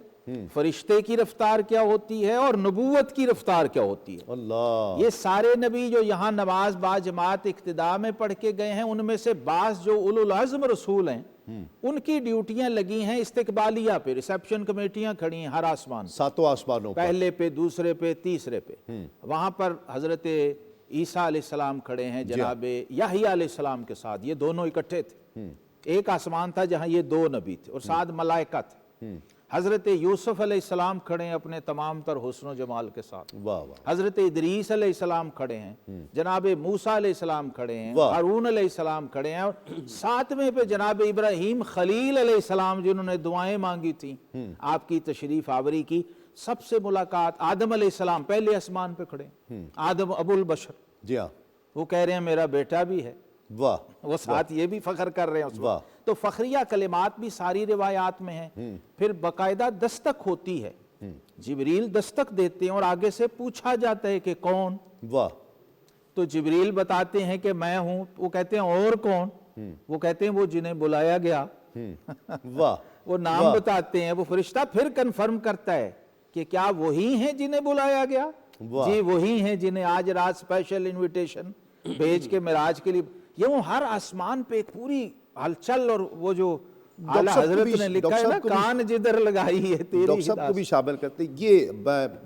فرشتے کی رفتار کیا ہوتی ہے، اور نبوت کی رفتار کیا ہوتی ہے۔ اللہ، یہ سارے نبی جو یہاں نماز با جماعت اقتداء میں پڑھ کے گئے ہیں، ان میں سے بعض جو اولو العزم رسول ہیں ان کی ڈیوٹیاں لگی ہیں استقبالیہ پہ، ریسیپشن کمیٹیاں کھڑی ہیں ہر آسمان پہ، 7 آسمانوں پر، پہلے پہ، دوسرے پہ، تیسرے پہ۔ وہاں پر حضرت عیسیٰ علیہ السلام کھڑے ہیں جناب یحییٰ علیہ السلام کے ساتھ، یہ دونوں اکٹھے تھے۔ ایک آسمان تھا جہاں یہ 2 نبی تھے اور ساتھ ملائکہ تھے۔ حضرت یوسف علیہ السلام کھڑے ہیں اپنے تمام تر حسن و جمال کے ساتھ، واہ واہ، حضرت ادریس علیہ السلام کھڑے ہیں، جناب موسیٰ علیہ السلام کھڑے ہیں، واہ، ہارون علیہ السلام کھڑے ہیں، اور 7ویں پہ جناب ابراہیم خلیل علیہ السلام جنہوں نے دعائیں مانگی تھیں، آپ کی تشریف آوری کی۔ سب سے ملاقات آدم علیہ السلام پہلے آسمان پہ کھڑے ہیں، آدم ابو البشر، جی ہاں، وہ کہہ رہے ہیں میرا بیٹا بھی ہے، واہ، وہ ساتھ یہ بھی فخر کر رہے ہیں اس واہ۔ وقت۔ تو فخریہ کلمات بھی ساری روایات میں ہیں۔ پھر باقاعدہ دستک ہوتی ہے، جبریل دستک دیتے ہیں اور آگے سے پوچھا جاتا ہے کہ کون، واہ، تو جبریل بتاتے ہیں کہ میں ہوں، وہ کہتے ہیں اور کون، وہ کہتے ہیں وہ جنہیں بلایا گیا، واہ، وہ نام بتاتے ہیں، وہ فرشتہ پھر کنفرم کرتا ہے کہ کیا وہی ہیں جنہیں بلایا گیا، جی وہی ہیں جنہیں آج رات اسپیشل انویٹیشن بھیج کے معراج کے لیے۔ یہ ہر آسمان پہ ایک پوری ہلچل، اور وہ جو اعلیٰ حضرت نے لکھا ہے نا کان جدھر لگائی ہے تیری ڈاکٹر صاحب کو بھی شامل کرتے ہیں۔ یہ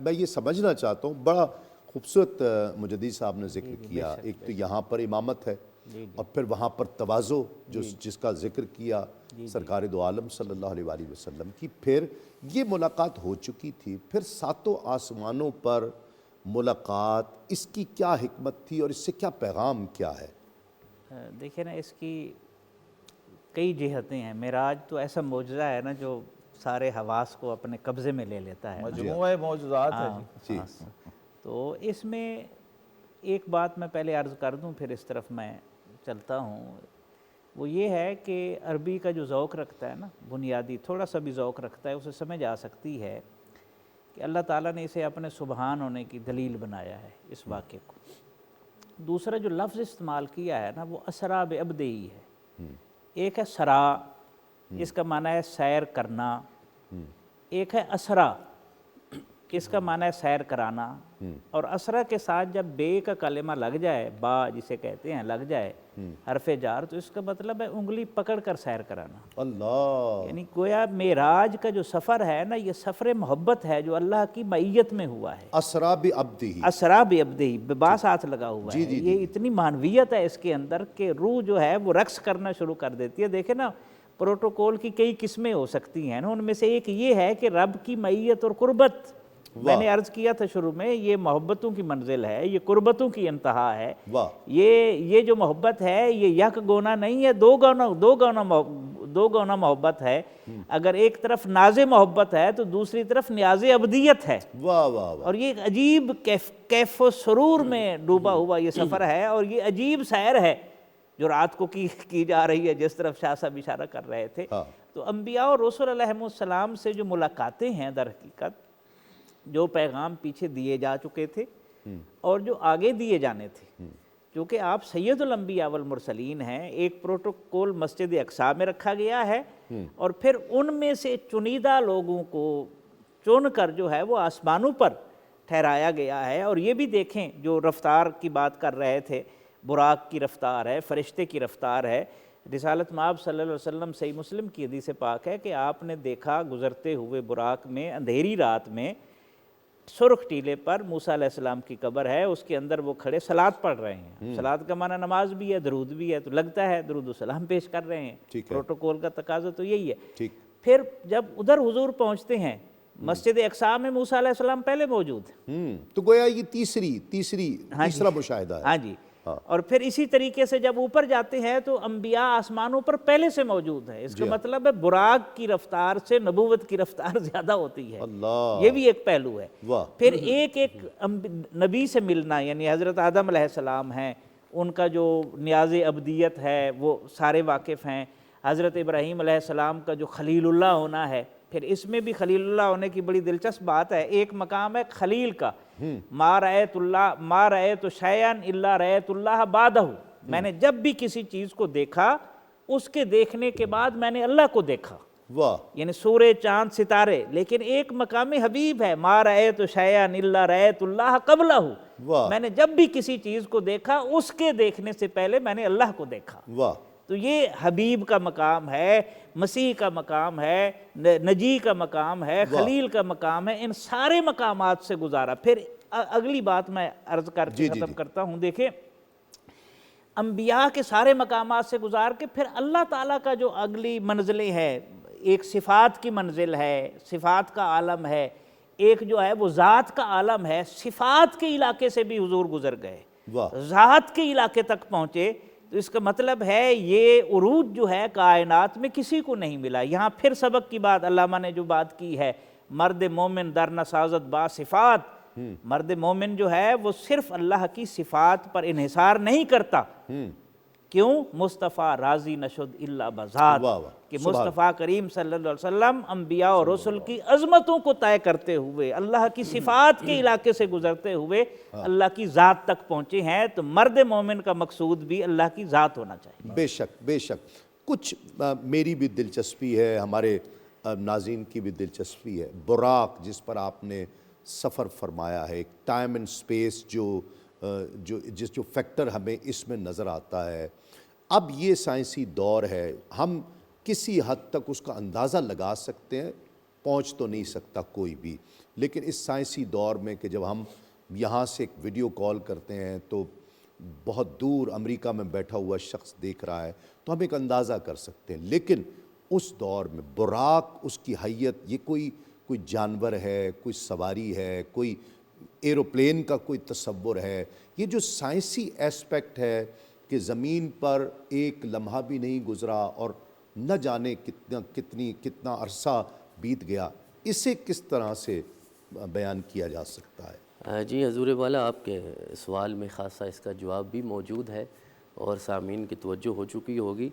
میں یہ سمجھنا چاہتا ہوں، بڑا خوبصورت مجدد صاحب نے ذکر کیا، ایک تو یہاں پر امامت ہے اور پھر وہاں پر تواضع جس کا ذکر کیا سرکار دو عالم صلی اللہ علیہ وآلہ وسلم کی، پھر یہ ملاقات ہو چکی تھی، پھر 7 آسمانوں پر ملاقات، اس کی کیا حکمت تھی اور اس سے کیا پیغام کیا ہے؟ دیکھیں نا اس کی کئی جہتیں ہیں۔ معراج تو ایسا معجزہ ہے نا جو سارے حواس کو اپنے قبضے میں لے لیتا ہے، مجموعہ معجزات ہے جی، تو اس میں ایک بات میں پہلے عرض کر دوں پھر اس طرف میں چلتا ہوں، وہ یہ ہے کہ عربی کا جو ذوق رکھتا ہے نا، بنیادی تھوڑا سا بھی ذوق رکھتا ہے، اسے سمجھ آ سکتی ہے کہ اللہ تعالیٰ نے اسے اپنے سبحان ہونے کی دلیل بنایا ہے اس واقعے کو۔ دوسرا جو لفظ استعمال کیا ہے نا وہ اسرا بعبدہی ہے، ایک ہے سرا، اس کا معنی ہے سیر کرنا، ایک ہے اسرا اس کا معنی ہے سیر کرانا، اور اسرا کے ساتھ جب بے کا کلمہ لگ جائے، با جسے کہتے ہیں لگ جائے حرف جار، تو اس کا مطلب ہے انگلی پکڑ کر سیر کرانا۔ اللہ، یعنی گویا معراج کا جو سفر ہے نا، یہ سفر محبت ہے جو اللہ کی معیت میں ہوا ہے۔ اسرا بعبدہ، اسرا بعبدہ، با ساتھ لگا ہوا ہے۔ یہ اتنی معنویت ہے اس کے اندر کہ روح جو ہے وہ رقص کرنا شروع کر دیتی ہے۔ دیکھیں نا، پروٹوکول کی کئی قسمیں ہو سکتی ہیں نا، ان میں سے ایک یہ ہے کہ رب کی معیت اور قربت۔ میں نے عرض کیا تھا شروع میں، یہ محبتوں کی منزل ہے، یہ قربتوں کی انتہا ہے۔ یہ جو محبت ہے یہ یک گونا نہیں ہے، دو گونا محبت ہے۔ اگر ایک طرف ناز محبت ہے تو دوسری طرف نیاز ابدیت ہے۔ واہ واہ واہ، اور یہ ایک عجیب کیف و سرور میں ڈوبا ہوا یہ سفر ہے، اور یہ عجیب سیر ہے جو رات کو کی جا رہی ہے، جس طرف شاہ صاحب اشارہ کر رہے تھے۔ تو انبیاء اور رسول علیہ السلام سے جو ملاقاتیں ہیں، در حقیقت جو پیغام پیچھے دیے جا چکے تھے اور جو آگے دیے جانے تھے، کیونکہ آپ سید الانبیاء والمرسلین ہیں، ایک پروٹوکول مسجد اقصیٰ میں رکھا گیا ہے، اور پھر ان میں سے چنیدہ لوگوں کو چن کر جو ہے وہ آسمانوں پر ٹھہرایا گیا ہے۔ اور یہ بھی دیکھیں، جو رفتار کی بات کر رہے تھے، براق کی رفتار ہے، فرشتے کی رفتار ہے۔ رسالت مآب صلی اللہ علیہ وسلم صحیح مسلم کی حدیث پاک ہے کہ آپ نے دیکھا گزرتے ہوئے براق میں اندھیری رات میں، سرخ ٹیلے پر موسیٰ علیہ السلام کی قبر ہے، اس کے اندر وہ کھڑے صلاۃ پڑھ رہے ہیں۔ صلاۃ کا معنی نماز بھی ہے، درود بھی ہے، تو لگتا ہے درود و سلام پیش کر رہے ہیں۔ پروٹوکول کا تقاضا تو یہی ہے۔ پھر جب ادھر حضور پہنچتے ہیں، مسجد اقصیٰ میں موسیٰ علیہ السلام پہلے موجود ہیں، تو گویا یہ تیسرا مشاہدہ ہے۔ ہاں جی۔ اور پھر اسی طریقے سے جب اوپر جاتے ہیں تو انبیاء آسمانوں پر پہلے سے موجود ہیں۔ اس کا مطلب ہے براق کی رفتار سے نبوت کی رفتار زیادہ ہوتی ہے، یہ بھی ایک پہلو ہے۔ پھر ایک نبی سے ملنا، یعنی حضرت آدم علیہ السلام ہیں، ان کا جو نیاز ابدیت ہے وہ سارے واقف ہیں۔ حضرت ابراہیم علیہ السلام کا جو خلیل اللہ ہونا ہے، پھر اس میں بھی خلیل اللہ ہونے کی بڑی دلچسپ بات ہے۔ ایک مقام ہے خلیل کا، ما رأیت شیئا الا رأیت اللہ بعدہ، میں نے جب بھی کسی چیز کو دیکھا، اس کے دیکھنے کے بعد میں نے اللہ کو دیکھا، یعنی سورج، چاند، ستارے۔ لیکن ایک مقام حبیب ہے، ما رأیت شیئا الا رأیت اللہ قبلہ، میں نے جب بھی کسی چیز کو دیکھا اس کے دیکھنے سے پہلے میں نے اللہ کو دیکھا۔ تو یہ حبیب کا مقام ہے، مسیح کا مقام ہے، نجی کا مقام ہے، خلیل کا مقام ہے، ان سارے مقامات سے گزارا۔ پھر اگلی بات میں عرض کر کے ختم کرتا ہوں۔ دیکھیں، انبیاء کے سارے مقامات سے گزار کے پھر اللہ تعالیٰ کا جو اگلی منزلیں ہے، ایک صفات کی منزل ہے، صفات کا عالم ہے، ایک جو ہے وہ ذات کا عالم ہے۔ صفات کے علاقے سے بھی حضور گزر گئے، ذات کے علاقے تک پہنچے، تو اس کا مطلب ہے یہ عروج جو ہے کائنات میں کسی کو نہیں ملا۔ یہاں پھر سبق کی بات علامہ نے جو بات کی ہے، مرد مومن در نسازت با صفات، مرد مومن جو ہے وہ صرف اللہ کی صفات پر انحصار نہیں کرتا۔ کیوں؟ مصطفیٰ راضی نشد الا بذات، کہ مصطفیٰ کریم صلی اللہ علیہ وسلم انبیاء اور رسل کی عظمتوں کو طے کرتے ہوئے، اللہ کی صفات کے علاقے سے گزرتے ہوئے اللہ کی ذات تک پہنچے ہیں۔ تو مرد مومن کا مقصود بھی اللہ کی ذات ہونا چاہیے۔ بے شک بے شک۔ کچھ میری بھی دلچسپی ہے، ہمارے ناظرین کی بھی دلچسپی ہے۔ براق جس پر آپ نے سفر فرمایا ہے، ایک ٹائم اینڈ سپیس جو فیکٹر ہمیں اس میں نظر آتا ہے۔ اب یہ سائنسی دور ہے، ہم کسی حد تک اس کا اندازہ لگا سکتے ہیں، پہنچ تو نہیں سکتا کوئی بھی، لیکن اس سائنسی دور میں کہ جب ہم یہاں سے ایک ویڈیو کال کرتے ہیں تو بہت دور امریکہ میں بیٹھا ہوا شخص دیکھ رہا ہے، تو ہم ایک اندازہ کر سکتے ہیں۔ لیکن اس دور میں براق، اس کی حیت، یہ کوئی جانور ہے، کوئی سواری ہے، کوئی ایروپلین کا کوئی تصور ہے، یہ جو سائنسی ایسپیکٹ ہے کہ زمین پر ایک لمحہ بھی نہیں گزرا اور نہ جانے کتنا عرصہ بیت گیا، اسے کس طرح سے بیان کیا جا سکتا ہے؟ جی حضور والا، آپ کے سوال میں خاصا اس کا جواب بھی موجود ہے اور سامعین کی توجہ ہو چکی ہوگی۔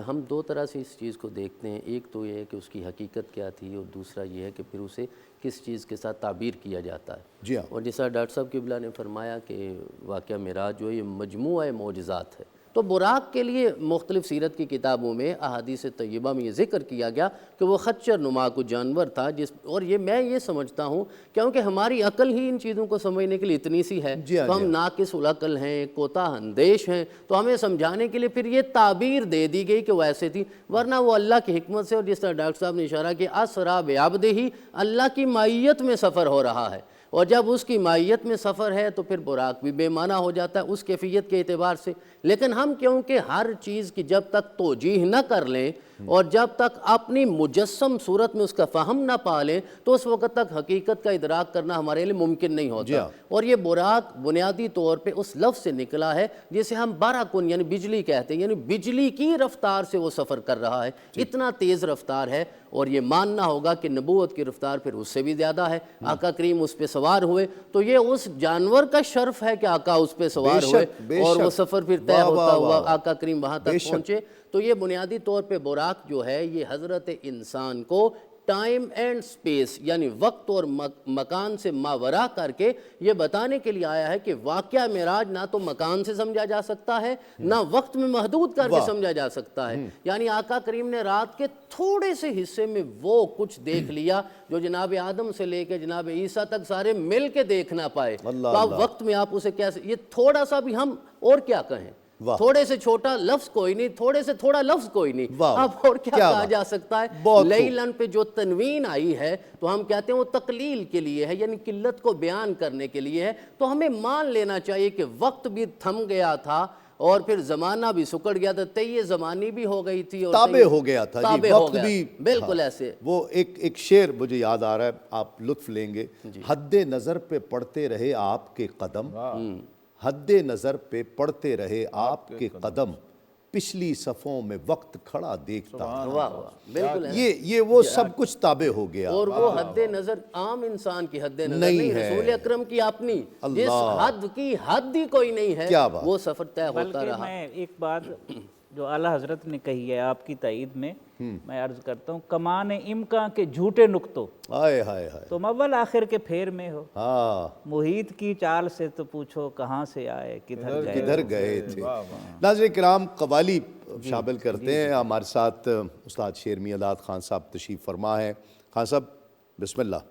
ہم دو طرح سے اس چیز کو دیکھتے ہیں، ایک تو یہ ہے کہ اس کی حقیقت کیا تھی، اور دوسرا یہ ہے کہ پھر اسے کس چیز کے ساتھ تعبیر کیا جاتا ہے۔ جی ہاں، اور جیسا ڈاکٹر صاحب قبلہ نے فرمایا کہ واقعہ معراج جو ہے یہ مجموعہ معجزات ہے، تو براق کے لیے مختلف سیرت کی کتابوں میں احادیث طیبہ میں یہ ذکر کیا گیا کہ وہ خچر نما کو جانور تھا اور میں یہ سمجھتا ہوں کیونکہ ہماری عقل ہی ان چیزوں کو سمجھنے کے لیے اتنی سی ہے تو ہم ناقص العقل ہیں، کوتاہ اندیش ہیں، تو ہمیں سمجھانے کے لیے پھر یہ تعبیر دے دی گئی کہ وہ ایسے تھی، ورنہ وہ اللہ کی حکمت سے، اور جس طرح ڈاکٹر صاحب نے اشارہ کیا اسرا بعبدہ، اللہ کی مائیت میں سفر ہو رہا ہے، اور جب اس کی مائیت میں سفر ہے تو پھر براق بھی بے معنی ہو جاتا ہے اس کیفیت کے اعتبار سے۔ لیکن ہم کیونکہ ہر چیز کی جب تک توجیح نہ کر لیں اور جب تک اپنی مجسم صورت میں اس کا فہم نہ پا لیں تو اس وقت تک حقیقت کا ادراک کرنا ہمارے لیے ممکن نہیں ہوتا۔ اور یہ براق بنیادی طور پہ اس لفظ سے نکلا ہے جسے ہم برقن یعنی بجلی کہتے ہیں، یعنی بجلی کی رفتار سے وہ سفر کر رہا ہے، اتنا تیز رفتار ہے، اور یہ ماننا ہوگا کہ نبوت کی رفتار پھر اس سے بھی زیادہ ہے۔ آقا کریم اس پہ سوار ہوئے تو یہ اس جانور کا شرف ہے کہ آقا اس پہ سوار ہوئے اور وہ سفر پھر طے ہوتا ہوا آقا کریم وہاں تک پہنچے۔ تو یہ بنیادی طور پہ براق جو ہے یہ حضرت انسان کو ٹائم اینڈ سپیس یعنی وقت اور مکان سے ماورا کر کے یہ بتانے کے لیے آیا ہے کہ واقعہ معراج نہ تو مکان سے سمجھا جا سکتا ہے نہ وقت میں محدود کر کے سمجھا جا سکتا ہے، یعنی آقا کریم نے رات کے تھوڑے سے حصے میں وہ کچھ دیکھ لیا جو جناب آدم سے لے کے جناب عیسیٰ تک سارے مل کے دیکھ نہ پائے، تو اب وقت میں آپ اسے کیسے، یہ تھوڑا سا بھی ہم اور کیا کہیں، تھوڑے سے چھوٹا لفظ کوئی نہیں، تھوڑے سے تھوڑا لفظ کوئی نہیں، اب اور کیا کہا جا سکتا ہے۔ لیلن پہ جو تنوین آئی ہے تو ہم کہتے ہیں وہ تقلیل کے لیے ہے، یعنی قلت کو بیان کرنے کے لیے ہے، تو ہمیں مان لینا چاہیے کہ وقت بھی تھم گیا تھا اور پھر زمانہ بھی سکڑ گیا تھا، تیہ زمانی بھی ہو گئی تھی اور تابع ہو گیا تھا، وقت بھی بالکل ایسے۔ وہ ایک شعر مجھے یاد آ رہا ہے، آپ لطف لیں گے، حد نظر پہ پڑتے رہے آپ کے قدم، حد نظر پہ پڑتے رہے آپ کے قدم، پچھلی صفوں میں وقت کھڑا دیکھتا بالکل یہ وہ سب کچھ تابع ہو گیا، اور وہ حد نظر عام انسان کی حد نظر نہیں، رسول اکرم کی اپنی جس حد کی حد ہی کوئی نہیں ہے، وہ سفر طے ہوتا رہا۔ میں ایک بات جو اعلیٰ حضرت نے کہی ہے آپ کی تائید میں میں عرض کرتا ہوں، کمان امکان کے جھوٹے نقطوں تم اول آخر کے پھیر میں ہو، محیط کی چال سے تو پوچھو کہاں سے آئے کدھر گئے تھے۔ ناظرین کرام، قوالی شامل کرتے ہیں، ہمارے ساتھ استاد شیر میاں داد خان صاحب تشریف فرما ہے۔ خان صاحب بسم اللہ۔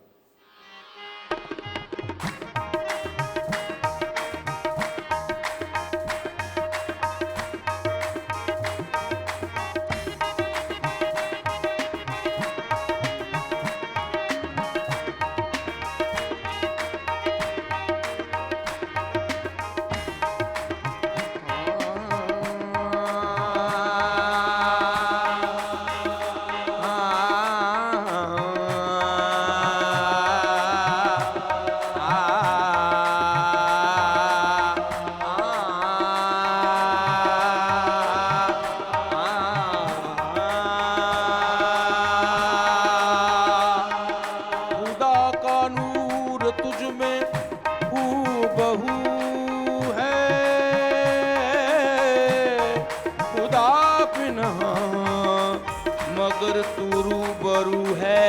مگر تو روبرو ہے،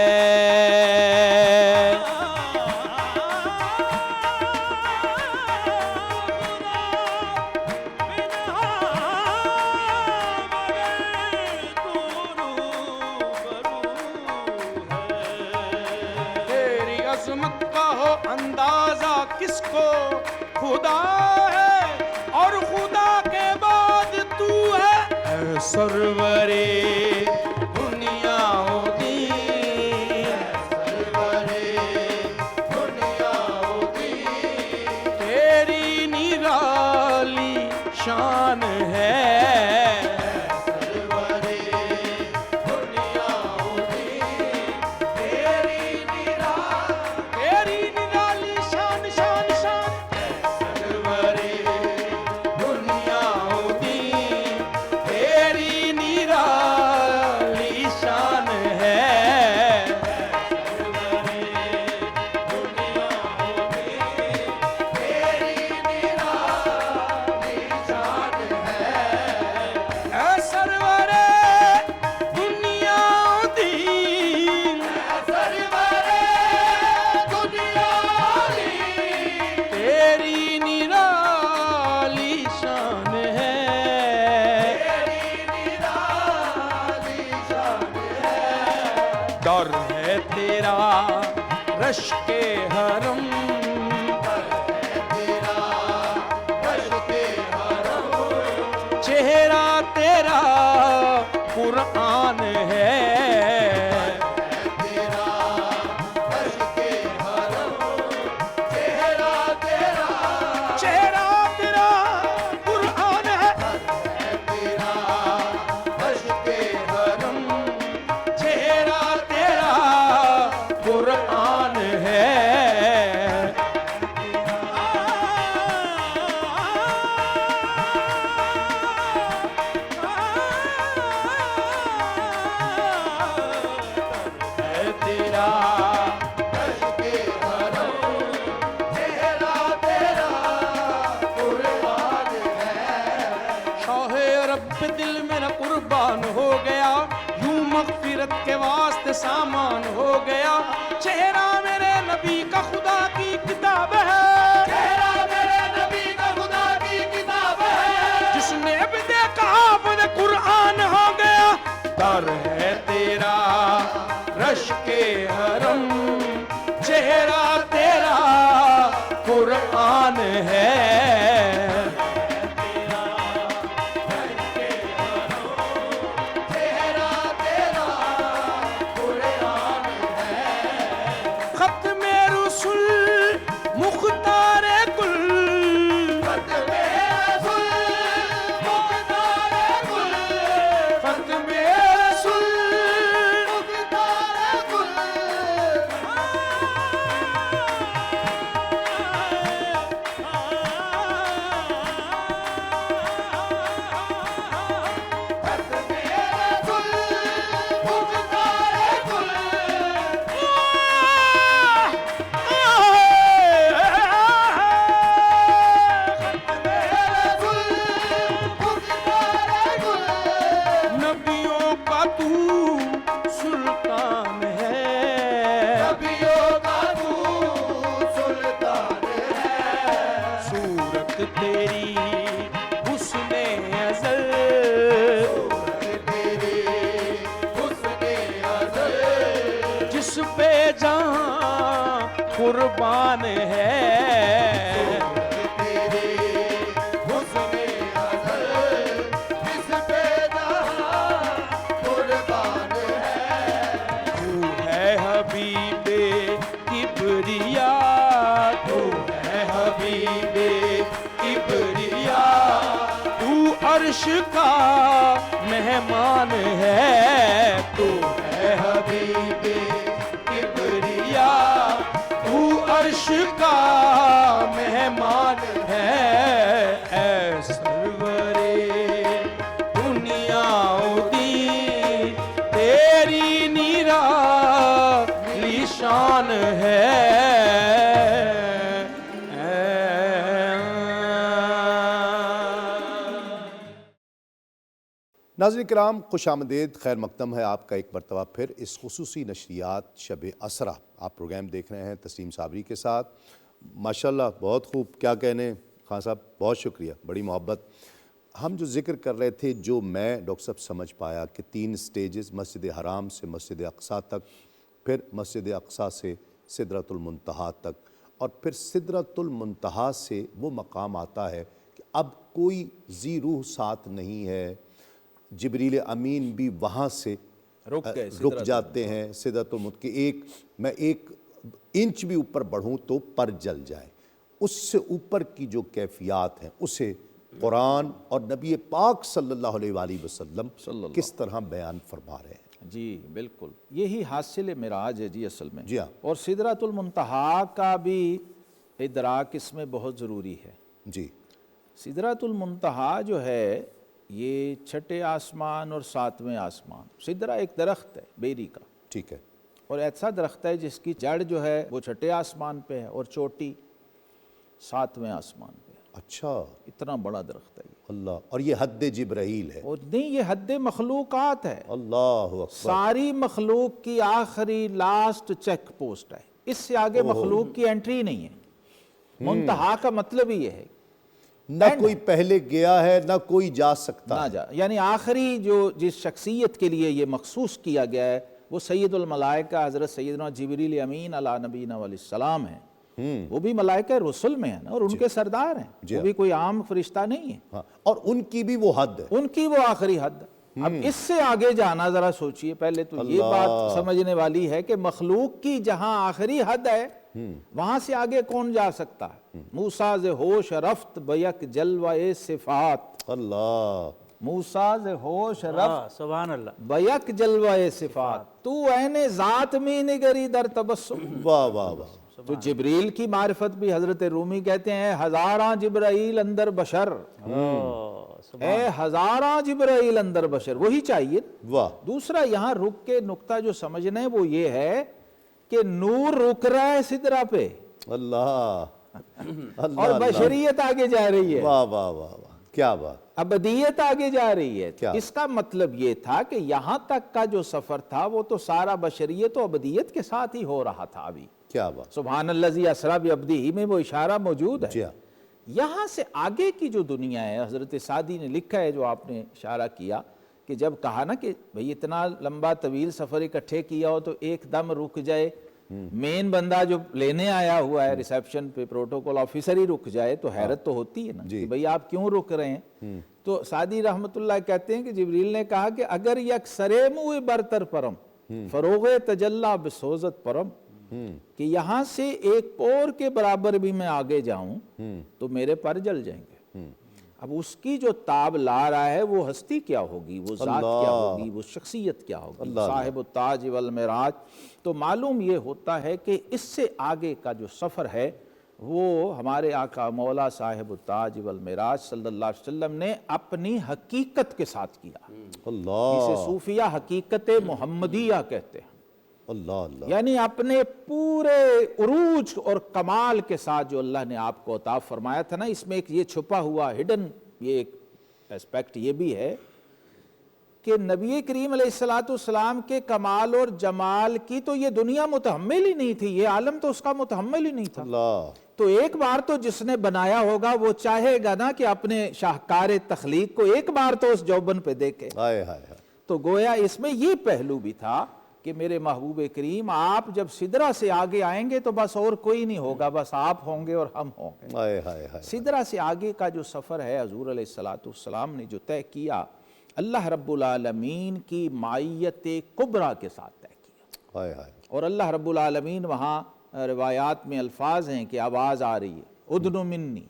تیری عظمت کا ہو اندازہ کس کو، خدا ہے اور خدا کے بعد تو ہے، اے سرورے شان ہے، تیری نرالی شان شان شان، در ہے تیرا رش کے حرم، چہرہ تیرا قرآن ہے، کے واسطے سامان ہو گیا، چہرہ میرے نبی کا خدا کی کتاب ہے، چہرہ میرے نبی کا خدا کی کتاب ہے، جس نے بھی دیکھا وہ قرآن ہو گیا، در ہے تیرا رش کے حرم، چہرہ تیرا قرآن ہے، تیری حسن ازل، جس پہ جہاں قربان ہے، تو ہے حبیب کبریا، تو ہے حبیب کبریا، تو عرش کا مہمان ہے، تو ہے حبیب کبریا، تو عرش کا مہمان ہے، اے سرورِ دنیا و دین تیری نرالی شان ہے۔ ناظرین کرام، خوش آمدید، خیر مقدم ہے آپ کا ایک مرتبہ پھر اس خصوصی نشریات شب اسرا۔ آپ پروگرام دیکھ رہے ہیں تسلیم صابری کے ساتھ۔ ماشاءاللہ بہت خوب، کیا کہنے خان صاحب، بہت شکریہ، بڑی محبت۔ ہم جو ذکر کر رہے تھے، جو میں ڈاکٹر صاحب سمجھ پایا کہ 3 سٹیجز، مسجد حرام سے مسجد اقصیٰ تک، پھر مسجد اقصیٰ سے سدرۃ المنتہا تک، اور پھر سدرۃ المنتہا سے وہ مقام آتا ہے کہ اب کوئی ذی روح ساتھ نہیں ہے، جبریل امین بھی وہاں سے رک جاتے ہیں سدرۃ المنتہا کہ میں 1 انچ بھی اوپر بڑھوں تو پر جل جائے۔ اس سے اوپر کی جو کیفیات ہیں اسے قرآن اور نبی پاک صلی اللہ علیہ وآلہ وسلم کس طرح بیان فرما رہے ہیں۔ جی بالکل، یہی حاصل معراج ہے جی اصل میں۔ جی ہاں، اور سدرۃ المنتہا کا بھی ادراک اس میں بہت ضروری ہے۔ جی، سدرۃ المنتہا جو ہے یہ 6 آسمان اور 7ویں آسمان۔ سدرہ ایک درخت ہے بیری کا، ٹھیک ہے، اور ایسا درخت ہے جس کی جڑ جو ہے وہ 6 آسمان پہ ہے اور چوٹی 7ویں آسمان پہ ہے۔ اچھا، اتنا بڑا درخت ہے یہ۔ اللہ، اور یہ حد جبرائیل ہے؟ اور نہیں، یہ حد مخلوقات ہے، اللہ اکبر، ساری مخلوق کی آخری لاسٹ چیک پوسٹ ہے، اس سے آگے مخلوق کی انٹری نہیں ہے۔ منتہا کا مطلب ہی یہ ہے، نہ کوئی پہلے گیا ہے نہ کوئی جا سکتا نہ ہے۔ جا، یعنی آخری جو جس شخصیت کے لیے یہ مخصوص کیا گیا ہے وہ سید الملائکہ حضرت سیدنا جبریل امین علی نبینا علیہ السلام ہیں، وہ بھی ملائکہ رسل میں ہیں اور ان کے سردار ہیں، وہ بھی کوئی عام فرشتہ نہیں ہے، ہاں، اور ان کی بھی وہ حد ہے، ان کی وہ آخری حد ہے۔ اب اس سے آگے جانا ذرا سوچئے، پہلے تو یہ بات سمجھنے والی ہے کہ مخلوق کی جہاں آخری حد ہے وہاں سے آگے کون جا سکتا ہے؟ موسیٰ ز ہوش رفت بیک جلوہ صفات، اللہ موسیٰ ز ہوش رفت سبحان اللہ، بیک جلوہ صفات، تو عین ذات میں نگری در تبسم۔ واہ واہ واہ، تو جبریل کی معرفت بھی حضرت رومی کہتے ہیں ہزاراں جبرائیل اندر بشر، اے ہزاراں جبرائیل اندر بشر، وہی چاہیے۔ واہ، دوسرا یہاں رک کے نقطہ جو سمجھنا ہے وہ یہ ہے کہ نور رک رہا ہے سدرہ پہ اللہ اللہ، اور بشریت آگے جا رہی ہے، واہ واہ واہ واہ، کیا بات، ابدیت آگے جا رہی ہے۔ کیا؟ اس کا مطلب یہ تھا کہ یہاں تک کا جو سفر تھا وہ تو سارا بشریت و ابدیت کے ساتھ ہی ہو رہا تھا ابھی۔ کیا بات، سبحان الذی اسریٰ بعبدہ میں وہ اشارہ موجود ہے۔ جی ہاں، یہاں سے آگے کی جو دنیا ہے، حضرت سعدی نے لکھا ہے جو آپ نے اشارہ کیا کہ جب کہا نا کہ بھئی اتنا لمبا طویل سفر اکٹھے کیا ہو تو ایک دم رک جائے، مین بندہ جو لینے آیا ہوا ہے ریسیپشن پہ پروٹوکول آفیسر ہی رک جائے تو حیرت تو ہوتی ہے نا کہ بھئی آپ کیوں رک رہے ہیں؟ تو سعدی رحمت اللہ کہتے ہیں کہ جبریل نے کہا کہ اگر یک سرے موئے برتر پرم فروغ تجلی بسوزت پرم، کہ یہاں سے ایک پور کے برابر بھی میں آگے جاؤں تو میرے پر جل جائیں گے۔ اب اس کی جو تاب لا رہا ہے وہ ہستی کیا ہوگی، وہ ذات کیا ہوگی، وہ شخصیت کیا ہوگی، صاحب التاج والمعراج۔ تو معلوم یہ ہوتا ہے کہ اس سے آگے کا جو سفر ہے وہ ہمارے آقا مولا صاحب التاج والمعراج صلی اللہ علیہ وسلم نے اپنی حقیقت کے ساتھ کیا، اللہ اسے صوفیہ حقیقت محمدیہ کہتے ہیں، اللہ اللہ، یعنی اپنے پورے عروج اور کمال کے ساتھ جو اللہ نے آپ کو عطا فرمایا تھا نا، اس میں ایک یہ چھپا ہوا ہڈن یہ ایک اسپیکٹ یہ بھی ہے کہ نبی کریم علیہ السلام کے کمال اور جمال کی تو یہ دنیا متحمل ہی نہیں تھی، یہ عالم تو اس کا متحمل ہی نہیں تھا۔ اللہ، تو ایک بار تو جس نے بنایا ہوگا وہ چاہے گا نا کہ اپنے شاہکار تخلیق کو ایک بار تو اس جوبن پہ دیکھے۔ ہائے ہائے ہائے، تو گویا اس میں یہ پہلو بھی تھا کہ میرے محبوب کریم آپ جب سدرہ سے آگے آئیں گے تو بس اور کوئی نہیں ہوگا، بس آپ ہوں گے اور ہم ہوں گے۔ ہائے ہائے ہائے، سدرہ سے آگے کا جو سفر ہے حضور علیہ السلام نے جو طے کیا، اللہ رب العالمین کی معیت کبریٰ کے ساتھ طے کیا، ہائے ہائے، اور اللہ رب العالمین وہاں روایات میں الفاظ ہیں کہ آواز آ رہی ہے ادن منی،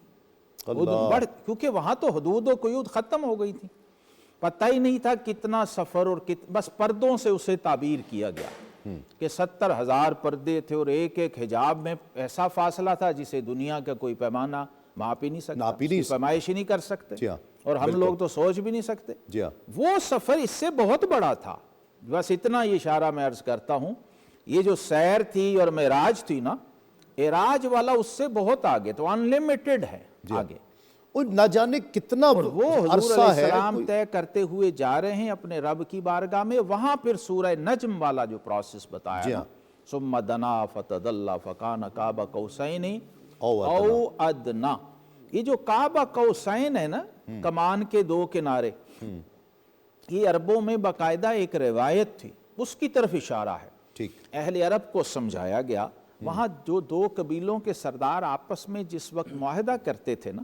ادن بڑھ، کیونکہ وہاں تو حدود و قیود ختم ہو گئی تھی، پتہ ہی نہیں تھا کتنا سفر اور بس پردوں سے اسے تعبیر کیا گیا کہ 70,000 پردے تھے اور ایک ایک حجاب میں ایسا فاصلہ تھا جسے دنیا کا کوئی پیمانہ ماپ ہی نہیں سکتا، پیمائش ہی نہیں کر سکتے، اور ہم لوگ تو سوچ بھی نہیں سکتے۔ وہ سفر اس سے بہت بڑا تھا، بس اتنا یہ اشارہ میں عرض کرتا ہوں، یہ جو سیر تھی اور معراج تھی نا، معراج والا اس سے بہت آگے، تو انلیمیٹڈ ہے آگے، اور نہ جانے کتنا وہ حضور عرصہ علیہ ہے، السلام طے کرتے ہوئے جا رہے ہیں اپنے رب کی بارگاہ میں۔ وہاں پھر سورہ نجم والا جو پروسیس بتایا نا، ثم دنا فتدلی فکان قاب قوسین او ادنا، یہ جو قاب قوسین ہے نا، کمان کے دو کنارے، یہ عربوں میں باقاعدہ ایک روایت تھی، اس کی طرف اشارہ ہے، اہل عرب کو سمجھایا گیا۔ وہاں جو دو قبیلوں کے سردار آپس میں جس وقت معاہدہ کرتے تھے نا،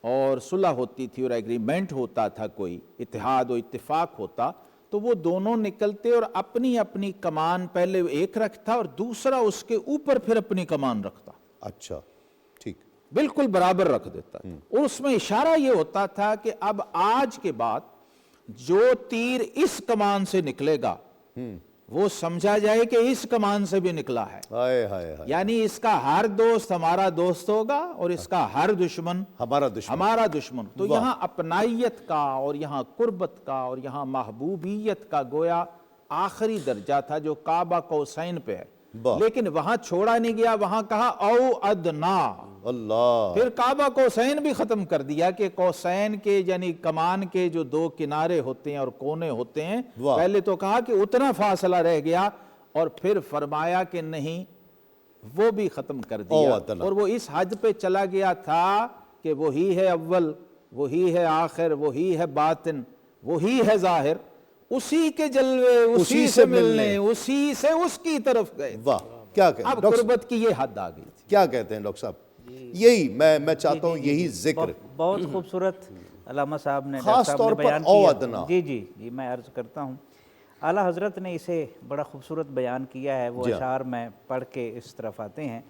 اور صلح ہوتی تھی اور ایگریمنٹ ہوتا تھا، کوئی اتحاد و اتفاق ہوتا، تو وہ دونوں نکلتے اور اپنی اپنی کمان پہلے ایک رکھتا اور دوسرا اس کے اوپر پھر اپنی کمان رکھتا، اچھا ٹھیک، بالکل برابر رکھ دیتا تھا، اور اس میں اشارہ یہ ہوتا تھا کہ اب آج کے بعد جو تیر اس کمان سے نکلے گا وہ سمجھا جائے کہ اس کمان سے بھی نکلا ہے، یعنی اس کا ہر دوست ہمارا دوست ہوگا اور اس کا ہر دشمن ہمارا دشمن۔ تو یہاں اپنائیت کا اور یہاں قربت کا اور یہاں محبوبیت کا گویا آخری درجہ تھا جو کعبہ قوسین پہ ہے، لیکن وہاں چھوڑا نہیں گیا، وہاں کہا او ادنا، اللہ، پھر کعبہ قوسین بھی ختم کر دیا کہ قوسین کے یعنی کمان کے جو دو کنارے ہوتے ہیں اور کونے ہوتے ہیں، پہلے تو کہا کہ اتنا فاصلہ رہ گیا اور پھر فرمایا کہ نہیں، وہ بھی ختم کر دیا، اور وہ اس حد پہ چلا گیا تھا کہ وہی ہے اول، وہی ہے آخر، وہی ہے باطن، وہی ہے ظاہر، اسی کے جلوے اسی سے ملنے اسی سے اس کی طرف گئے. واہ کیا کہتے ہیں اب ڈاکٹر قربت کی یہ حد آ گئی تھی. کیا کہتے ہیں ڈاکٹر صاحب؟ یہی میں چاہتا ہوں یہی ذکر بہت خوبصورت علامہ صاحب نے خاص طور پر بیان او کیا. ادنا. جی میں عرض کرتا ہوں اعلیٰ حضرت نے اسے بڑا خوبصورت بیان کیا ہے. وہ اشعار میں پڑھ کے اس طرف آتے ہیں.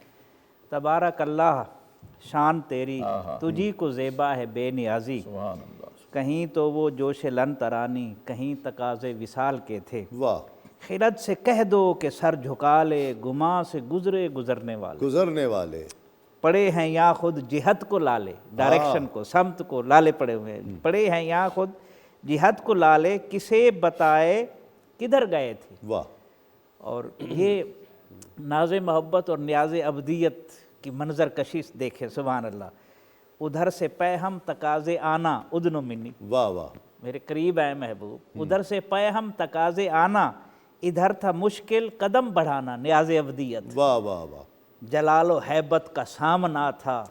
تبارک اللہ شان تیری تجھی کو زیبا ہے بے نیازی، کہیں تو وہ جوش لن ترانی کہیں تقاضے وصال کے تھے. واہ خرد سے کہہ دو کہ سر جھکا لے گماں سے گزرے گزرنے والے پڑے ہیں یا خود جہت کو لالے، ڈائریکشن کو سمت کو لالے پڑے ہوئے ہیں. پڑے ہیں یا خود جہت کو لالے کسے بتائے کدھر گئے تھے. واہ. اور یہ ناز محبت اور نیاز ابدیت کی منظر کشی دیکھے سبحان اللہ. ادھر سے پے ہم تقاضے آنا ادن و منی، واہ واہ میرے قریب ہے محبوب. ادھر سے پے ہم تقاضے آنا، ادھر تھا مشکل قدم بڑھانا نیاز ابدیت. واہ واہ واہ. جلال و حیبت کا سامنا تھا،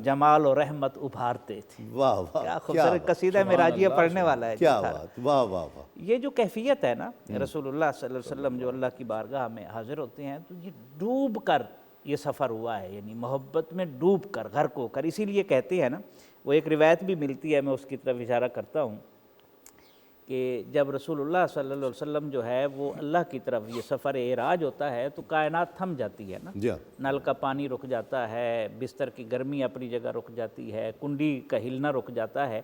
جمال و رحمت ابھارتے تھے. واہ واہ کیا خوبصورت قصیدہ معراجیہ پڑھنے والا ہے. کیا بات. واہ واہ واہ. یہ جو کیفیت ہے نا رسول اللہ صلی اللہ علیہ وسلم جو اللہ کی بارگاہ میں حاضر ہوتے ہیں تو یہ ڈوب کر یہ سفر ہوا ہے، یعنی محبت میں ڈوب کر غرق ہو کر. اسی لیے کہتے ہیں نا، وہ ایک روایت بھی ملتی ہے، میں اس کی طرف اشارہ کرتا ہوں کہ جب رسول اللہ صلی اللہ علیہ وسلم جو ہے وہ اللہ کی طرف یہ سفر اعراج ہوتا ہے تو کائنات تھم جاتی ہے نا. نل کا پانی رک جاتا ہے، بستر کی گرمی اپنی جگہ رک جاتی ہے، کنڈی کا ہلنا رک جاتا ہے.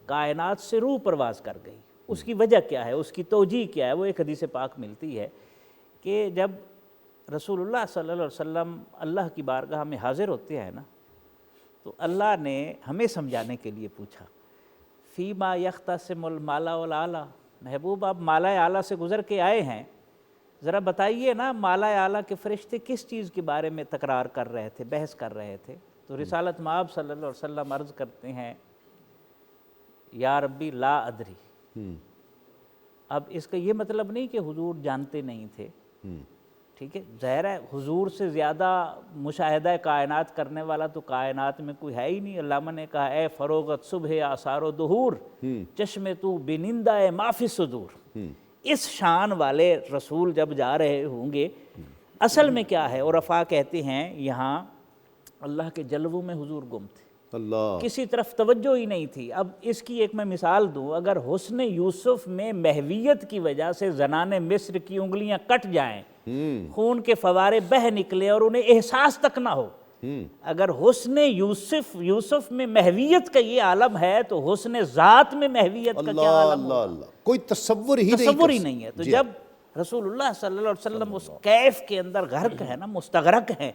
کائنات سے روح پرواز کر گئی. اس کی وجہ کیا ہے، اس کی توجیہ کیا ہے؟ وہ ایک حدیث پاک ملتی ہے کہ جب رسول اللہ صلی اللہ علیہ وسلم اللہ کی بارگاہ میں حاضر ہوتے ہیں نا تو اللہ نے ہمیں سمجھانے کے لیے پوچھا فیما یختصم المالا والاعلیٰ، محبوب آپ مالا اعلیٰ سے گزر کے آئے ہیں، ذرا بتائیے نا مالا اعلیٰ کے فرشتے کس چیز کے بارے میں تکرار کر رہے تھے، بحث کر رہے تھے؟ تو رسالت مآب صلی اللہ علیہ وسلم عرض کرتے ہیں یا ربی لا ادری. اب اس کا یہ مطلب نہیں کہ حضور جانتے نہیں تھے، ٹھیک ہے، ظاہر ہے حضور سے زیادہ مشاہدہ کائنات کرنے والا تو کائنات میں کوئی ہے ہی نہیں. علامہ نے کہا اے فروغت صبح آثار و دہور چشم تو بنندہ ما فی صدور. اس شان والے رسول جب جا رہے ہوں گے اصل میں کیا ہے؟ اور عرفا کہتے ہیں یہاں اللہ کے جلووں میں حضور گم تھے، اللہ کسی طرف توجہ ہی نہیں تھی. اب اس کی ایک میں مثال دوں، اگر حسن یوسف میں محویت کی وجہ سے زنان مصر کی انگلیاں کٹ جائیں، خون کے فوارے بہہ نکلے اور انہیں احساس تک نہ ہو، اگر حسن یوسف میں محویت کا یہ عالم ہے تو حسن ذات میں محویت کا کیا عالم ہوگا؟ اللہ کوئی تصور ہی نہیں ہے. تو جب رسول اللہ صلی اللہ علیہ وسلم اس کیف کے اندر غرق ہے نا، مستغرق ہیں،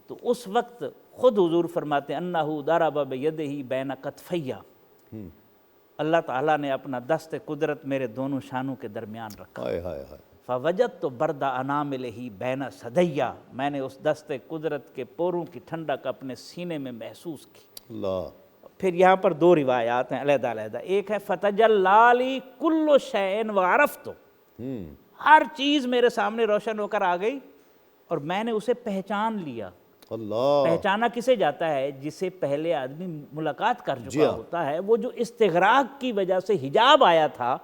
تو اس وقت خود حضور فرماتے ہیں انہو ضرب بیدہ بین کتفی، اللہ تعالیٰ نے اپنا دست قدرت میرے دونوں شانوں کے درمیان رکھا. فوجدت برد اناملہ بین صدیہ، میں نے اس دست قدرت کے پوروں کی ٹھنڈک اپنے سینے میں محسوس کی. اللہ. پھر یہاں پر دو روایات ہیں علیحدہ علیحدہ. ایک ہے فتجلی لی کل شیء وعرفت، ہر چیز میرے سامنے روشن ہو کر آ گئی اور میں نے اسے پہچان لیا. اللہ. پہچانا کسے جاتا ہے؟ جسے پہلے آدمی ملاقات کر چکا ہوتا ہے. وہ جو استغراق کی وجہ سے حجاب آیا تھا،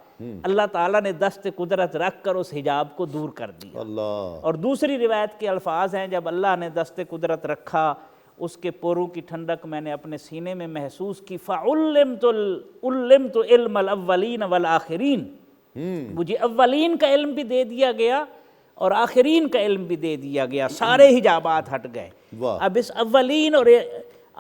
اللہ تعالیٰ نے دست قدرت رکھ کر اس حجاب کو دور کر دیا. اللہ. اور دوسری روایت کے الفاظ ہیں جب اللہ نے دست قدرت رکھا اس کے پوروں کی ٹھنڈک میں نے اپنے سینے میں محسوس کی. فعلمت علم الاولین والآخرین، مجھے اولین کا علم بھی دے دیا گیا اور آخرین کا علم بھی دے دیا گیا، سارے حجابات ہٹ گئے. اب اس اولین اور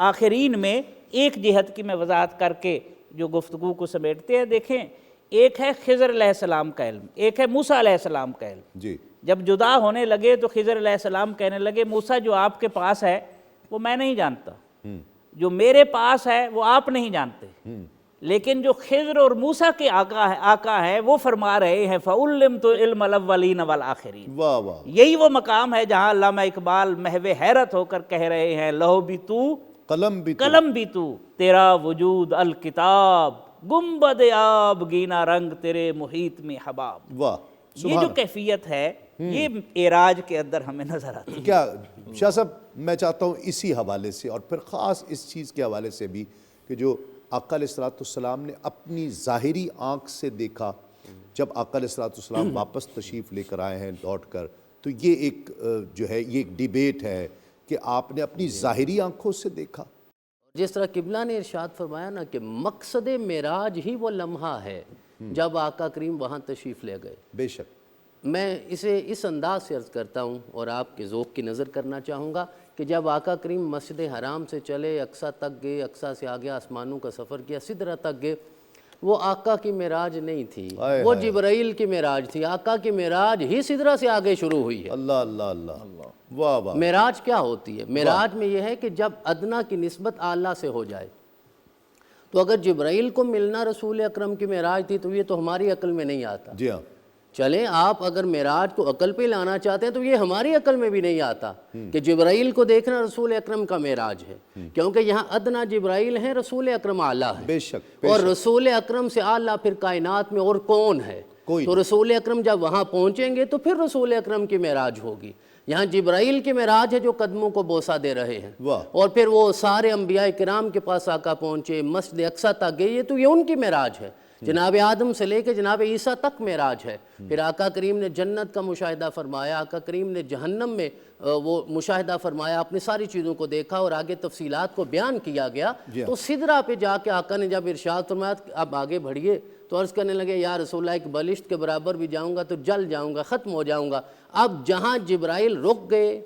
آخرین میں ایک جہت کی میں وضاحت کر کے جو گفتگو کو سمیٹتے ہیں. دیکھیں، ایک ہے خضر علیہ السلام کا علم، ایک ہے موسیٰ علیہ السلام کا علم. جی. جب جدا ہونے لگے تو خضر علیہ السلام کہنے لگے موسیٰ جو آپ کے پاس ہے وہ میں نہیں جانتا، جو میرے پاس ہے وہ آپ نہیں جانتے، لیکن جو خضر اور موسیٰ کے آقا ہے وہ فرما رہے ہیں فَعُلِّمْتُ عِلْمَ الْأَوَّلِينَ وَالْآخِرِينَ. واہ واہ. یہی وہ مقام ہے جہاں علامہ اقبال محو حیرت ہو کر کہہ رہے ہیں لہو بھی تو قلم بھی تو، تیرا وجود الکتاب، گنبد آب گینا رنگ تیرے محیط میں حباب. واہ. یہ جو کیفیت ہے یہ اعراج کے اندر ہمیں نظر آتی ہے. کیا شاہ صاحب، میں چاہتا ہوں اسی حوالے سے اور پھر خاص اس چیز کے حوالے سے بھی کہ جو آقا علیہ الصلوۃ والسلام نے اپنی ظاہری آنکھ سے دیکھا، جب آقا علیہ الصلوۃ والسلام واپس تشریف لے کر آئے ہیں لوٹ کر، تو یہ ایک جو ہے یہ ایک ڈیبیٹ ہے کہ آپ نے اپنی ظاہری آنکھوں سے دیکھا. جس طرح قبلہ نے ارشاد فرمایا نا کہ مقصد معراج ہی وہ لمحہ ہے جب آقا کریم وہاں تشریف لے گئے. بے شک. میں اسے اس انداز سے عرض کرتا ہوں اور آپ کے ذوق کی نظر کرنا چاہوں گا کہ جب آقا کریم مسجد حرام سے چلے، اقصیٰ تک گئے، اقصیٰ سے آگے آسمانوں کا سفر کیا، سدرہ تک گئے، وہ آقا کی معراج نہیں تھی، وہ جبرائیل کی معراج تھی. آقا کی معراج ہی سدرہ سے آگے شروع ہوئی ہے. اللہ اللہ اللہ، واہ واہ. معراج کیا ہوتی ہے؟ معراج میں یہ ہے کہ جب ادنا کی نسبت اعلیٰ سے ہو جائے. تو اگر جبرائیل کو ملنا رسول اکرم کی معراج تھی تو یہ تو ہماری عقل میں نہیں آتا. جی ہاں. چلیں آپ اگر معراج کو عقل پہ لانا چاہتے ہیں تو یہ ہماری عقل میں بھی نہیں آتا کہ جبرائیل کو دیکھنا رسول اکرم کا معراج ہے، کیونکہ یہاں ادنا جبرائیل ہیں، رسول اکرم اعلیٰ ہے. بے شک. اور رسول اکرم سے اعلیٰ پھر کائنات میں اور کون ہے؟ تو رسول اکرم جب وہاں پہنچیں گے تو پھر رسول اکرم کی معراج ہوگی. یہاں جبرائیل کی معراج ہے جو قدموں کو بوسہ دے رہے ہیں، اور پھر وہ سارے انبیاء کرام کے پاس آقا پہنچے، مسجد اقصیٰ تک گئے، تو یہ ان کی معراج ہے. جناب آدم سے لے کے جناب عیسیٰ تک معراج ہے. پھر آقا کریم نے جنت کا مشاہدہ فرمایا، آقا کریم نے جہنم میں وہ مشاہدہ فرمایا، اپنی ساری چیزوں کو دیکھا اور آگے تفصیلات کو بیان کیا گیا. تو سدرہ پہ جا کے آقا نے جب ارشاد فرمایا اب آگے بڑھیے، تو عرض کرنے لگے یا رسول اللہ ایک بالشت کے برابر بھی جاؤں گا تو جل جاؤں گا، ختم ہو جاؤں گا. اب جہاں جبرائیل رک گئے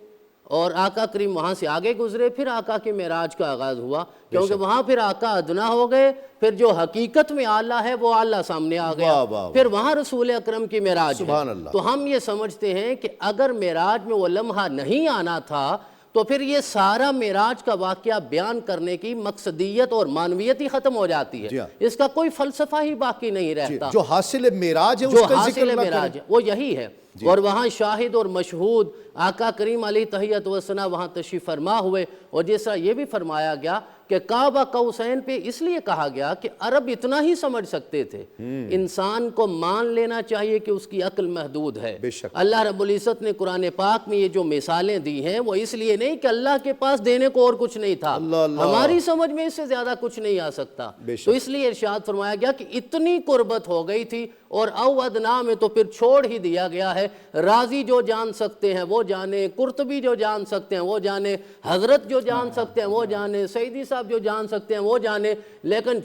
اور آقا کریم وہاں سے آگے گزرے، پھر آقا کی معراج کا آغاز ہوا، کیونکہ وہاں پھر آقا ادنا ہو گئے، پھر جو حقیقت میں اعلیٰ ہے وہ اعلیٰ سامنے آ گیا، پھر وہاں رسول اکرم کی معراج ہے. تو ہم یہ سمجھتے ہیں کہ اگر معراج میں وہ لمحہ نہیں آنا تھا تو پھر یہ سارا معراج کا واقعہ بیان کرنے کی مقصدیت اور معنویت ہی ختم ہو جاتی ہے. اس کا کوئی فلسفہ ہی باقی نہیں رہتا. جو حاصل معراج ہے جو حاصل معراج ہے وہ یہی ہے. اور وہاں شاہد اور مشہود آقا کریم علیہ تحیت و ثنا وہاں تشریف فرما ہوئے. اور جس طرح یہ بھی فرمایا گیا کہ کعبہ قوسین پہ اس لیے کہا گیا کہ عرب اتنا ہی سمجھ سکتے تھے. انسان کو مان لینا چاہیے کہ اس کی عقل محدود ہے. اللہ رب العزت نے قرآن پاک میں یہ جو مثالیں دی ہیں وہ اس لیے نہیں کہ اللہ کے پاس دینے کو اور کچھ نہیں تھا، ہماری سمجھ میں اس سے زیادہ کچھ نہیں آ سکتا. تو اس لیے ارشاد فرمایا گیا کہ اتنی قربت ہو گئی تھی اور او ادنا میں تو پھر چھوڑ ہی دیا گیا ہے. راضی جو جان سکتے ہیں وہ جانے، قرطبی جو جان سکتے ہیں وہ جانے، حضرت جو جان سکتے ہیں وہ جانے، سیدی صاحب جو جان سکتے ہیں وہ جانے. لیکن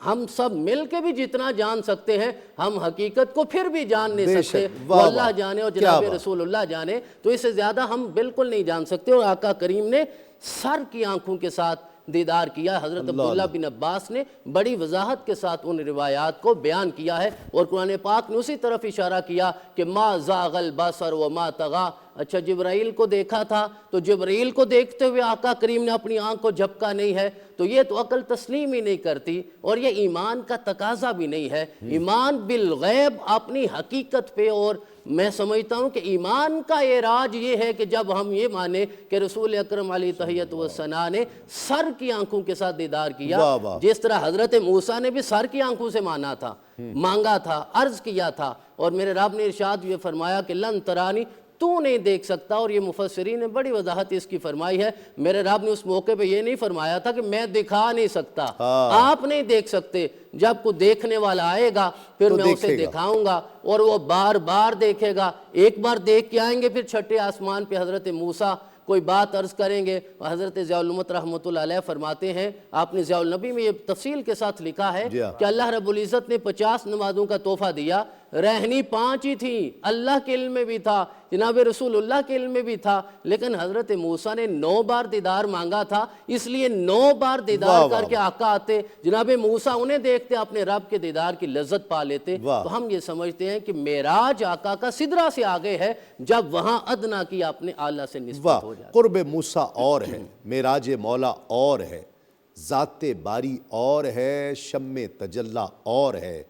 ہم سب مل کے بھی جتنا جان سکتے ہیں ہم حقیقت کو پھر بھی جان نہیں سکتے. وہ اللہ جانے اور جناب رسول اللہ جانے، تو اس سے زیادہ ہم بالکل نہیں جان سکتے. اور آقا کریم نے سر کی آنکھوں کے ساتھ دیدار کیا. حضرت عبداللہ بن عباس نے بڑی وضاحت کے ساتھ ان روایات کو بیان کیا ہے اور قرآن پاک نے اسی طرف اشارہ کیا کہ ما زاغ البصر وما طغى. اچھا جبرائیل کو دیکھا تھا تو جبرائیل کو دیکھتے ہوئے آقا کریم نے اپنی آنکھ کو جھپکا نہیں ہے تو یہ تو عقل تسلیم ہی نہیں کرتی اور یہ ایمان کا تقاضا بھی نہیں ہے. ایمان بالغیب اپنی حقیقت پہ، اور میں سمجھتا ہوں کہ ایمان کا اعراج یہ ہے کہ جب ہم یہ مانیں کہ رسول اکرم علیہ تحیت و ثنا نے سر کی آنکھوں کے ساتھ دیدار کیا، جس طرح حضرت موسیٰ نے بھی سر کی آنکھوں سے مانا تھا، مانگا تھا، عرض کیا تھا. اور میرے رب نے ارشاد یہ فرمایا کہ لن ترانی، تو نہیں دیکھ سکتا. اور یہ مفسرین نے بڑی وضاحت اس کی فرمائی ہے. میرے رب نے اس موقع پہ یہ نہیں فرمایا تھا کہ میں دکھا نہیں سکتا، آپ نہیں دیکھ سکتے. جب کوئی دیکھنے والا آئے گا پھر میں اسے دکھاؤں گا اور وہ بار بار دیکھے گا. ایک بار دیکھ کے آئیں گے پھر چھٹے آسمان پہ حضرت موسیٰ کوئی بات عرض کریں گے. حضرت ضیاء الامت رحمۃ اللہ علیہ فرماتے ہیں، آپ نے ضیاء النبی میں یہ تفصیل کے ساتھ لکھا ہے کہ اللہ رب العزت نے 50 نمازوں کا تحفہ دیا، رہنی 5 ہی تھیں. اللہ کے علم میں بھی تھا، جناب رسول اللہ کے علم میں بھی تھا، لیکن حضرت موسیٰ نے 9 بار دیدار مانگا تھا، اس لیے 9 بار دیدار کر کے آقا آتے، جناب موسیٰ انہیں دیکھتے، اپنے رب کے دیدار کی لذت پا لیتے. تو ہم یہ سمجھتے ہیں کہ معراج آقا کا سدرہ سے آگے ہے جب وہاں ادنا کی اپنے اعلیٰ سے نسبت ہو جائے. قرب موسیٰ اور ہے، معراج مولا اور ہے، ذات باری اور ہے، شم تجلی اور ہے.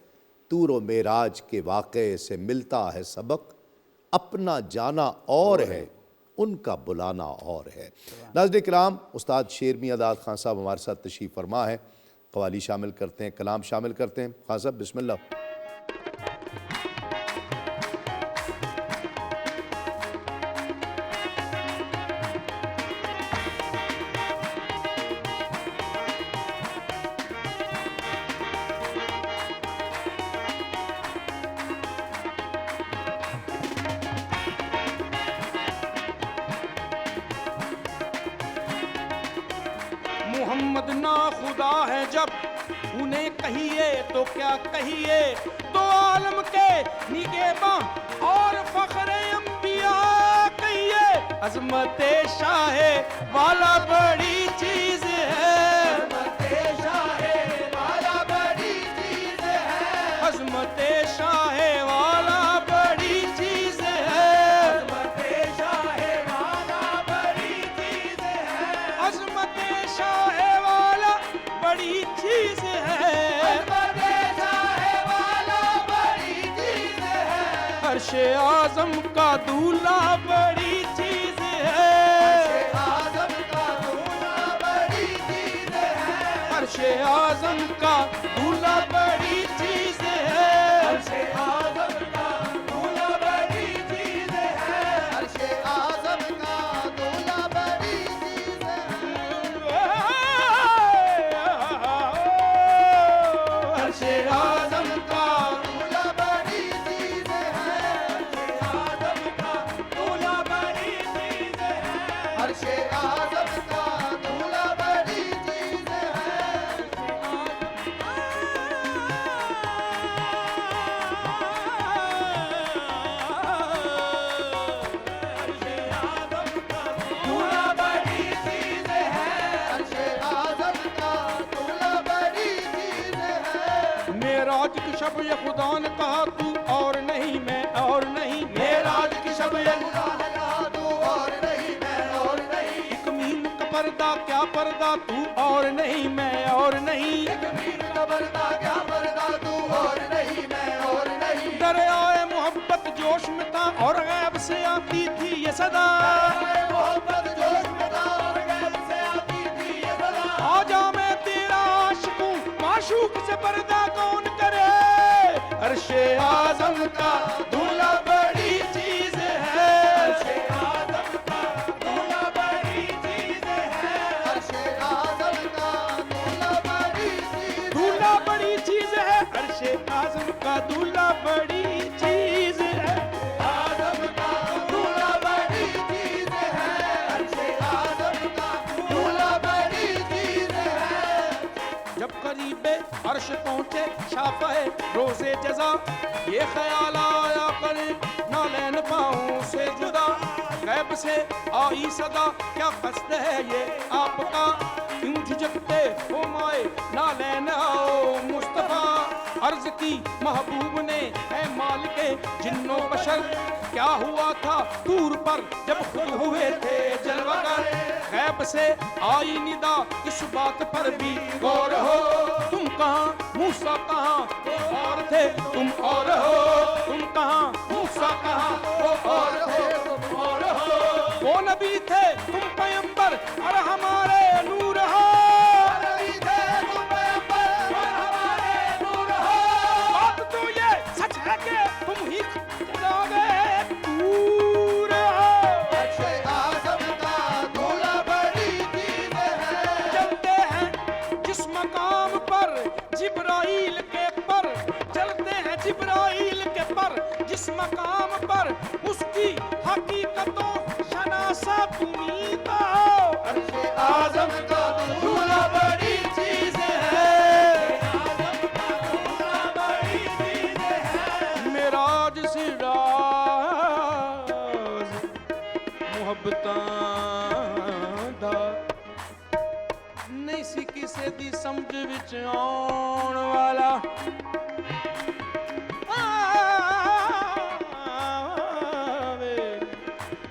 طور و معراج کے واقعے سے ملتا ہے سبق، اپنا جانا اور ہے، ان کا بلانا اور ہے. ناظرین کرام، استاد شیر میاں داد خان صاحب ہمارے ساتھ تشریف فرما ہے. قوالی شامل کرتے ہیں، کلام شامل کرتے ہیں. خان صاحب بسم اللہ. محمد نا خدا ہے جب انہیں کہیے تو کیا کہیے تو عالم کے نگہباں اور فخر انبیاء کہیے عظمت شاہ والا بڑی چیز ہے عظمت شاہ والا بڑی چیز ہے عظمت شاہ والا بڑی چیز ہے عظمت شاہ والا بڑی چیز ہے عظمت شاہ والا بڑی چیز ہے عظمت شاہ والا بڑی چیز ہے عرش اعظم کا دولہا بڑی چیز ہے عرش اعظم کا دولہا بڑی چیز ہے عرش اعظم کا دولہا بڑی چیز ہے عرش اعظم کا دولہا بڑی چیز ہے عرش اعظم کا دولہا بڑی چیز ہے عرش اعظم کا دولہا بڑی چیز ہے عرش اعظم کا دولہا بڑی چیز ہے عرش اعظم کا دولہا بڑی چیز ہے معراج کی شب یہ خدا نے کہا تو اور نہیں میں اور نہیں معراج کی شب یہ خدا نے کہا تو اور نہیں میں اور نہیں ایک مین کا پردہ کیا پردہ تو اور نہیں میں اور نہیں ایک مین کا پردہ کیا پردہ تو اور نہیں میں اور نہیں دریائے محبت جوش میں تھا اور غیب سے آتی تھی یہ صدا محبت جوش میں تھا اور غیب سے آتی تھی یہ صدا آجا میں تیرا عاشق ہوں معشوق سے پردہ کون کرے عرش اعظم کا دولہا بڑی چیز ہے عرش اعظم کا دولہا بڑی چیز ہے عرش اعظم کا دولہا بڑی چیز دولہا بڑی چیز ہے عرش اعظم کا دولہا بڑی چیز ہے اعظم کا دولہا بڑی چیز ہے عرش اعظم کا دولہا بڑی چیز ہے جب قریب عرش پہنچے شافع روز جزا یہ خیال آیا کرے نہ لین پاؤں سے جدا غیب سے آئی صدا کیا قصد ہے یہ آپ کا کیوں جھجکتے ہو مائے نہ لین آؤ مصطفیٰ عرض کی محبوب نے اے مالک جن و بشر کیا ہوا تھا طور پر جب خود ہوئے تھے جلوہ گر غیب سے آئی ندا اس بات پر بھی غور ہو تم کہاں موسیٰ کہاں وہ اور تھے تم اور ہو تم کہاں موسیٰ کہاں وہ اور تھے تم اور ہو وہ نبی تھے تم پیمبر اور ہمارے نور ہو نبی تھے تم پیمبر اور ہمارے نور ہو بات تو یہ سچ ہے کہ تم ہی خدا گئے دور ہو عرش اعظم کا دولہا بڑی چیز ہے چلتے ہیں جس مقام پر جبرائیل کے پر چلتے ہیں جبرائیل کے پر جس مقام پر اس کی حقیقتوں شناسا تمہیں تو عرش اعظم کا دولہا بڑی چیز ہے عرش اعظم کا دولہا بڑی چیز ہے معراج سے راز محبتاں دا نہیں سی کسے دی سمجھ وچ آن والا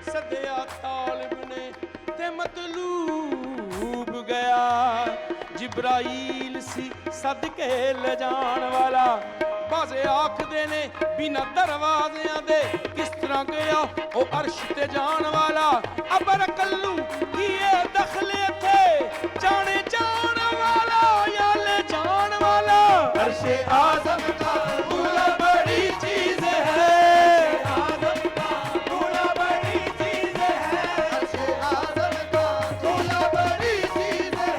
سدیا طالب نے تے مطلوب گیا جبرائیل سی سد کے لے جان والا بازے آکھ دینے بنا دروازیاں دے کس طرح گیا او عرش تے جان والا ابر کلو کیے دخلے تھے جانے جان والا یا لے جان والا عرش اعظم کا دولہا بڑی چیز ہے اعظم کا دولہا بڑی چیز ہے عرش اعظم کا دولہا بڑی چیز ہے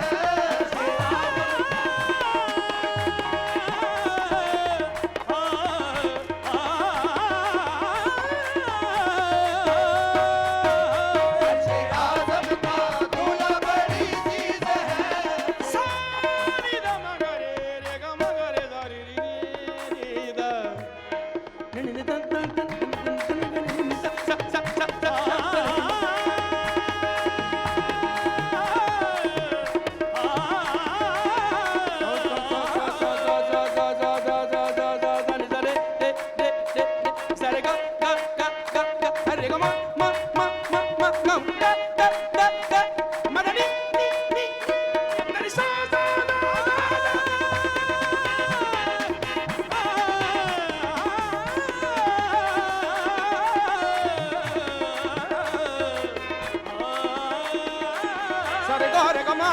عرش اعظم کا دولہا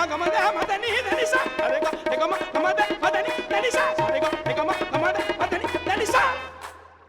ga ma da ma da ni da ni sa re ga ma da ni da ni sa re ga ma da ni da ni sa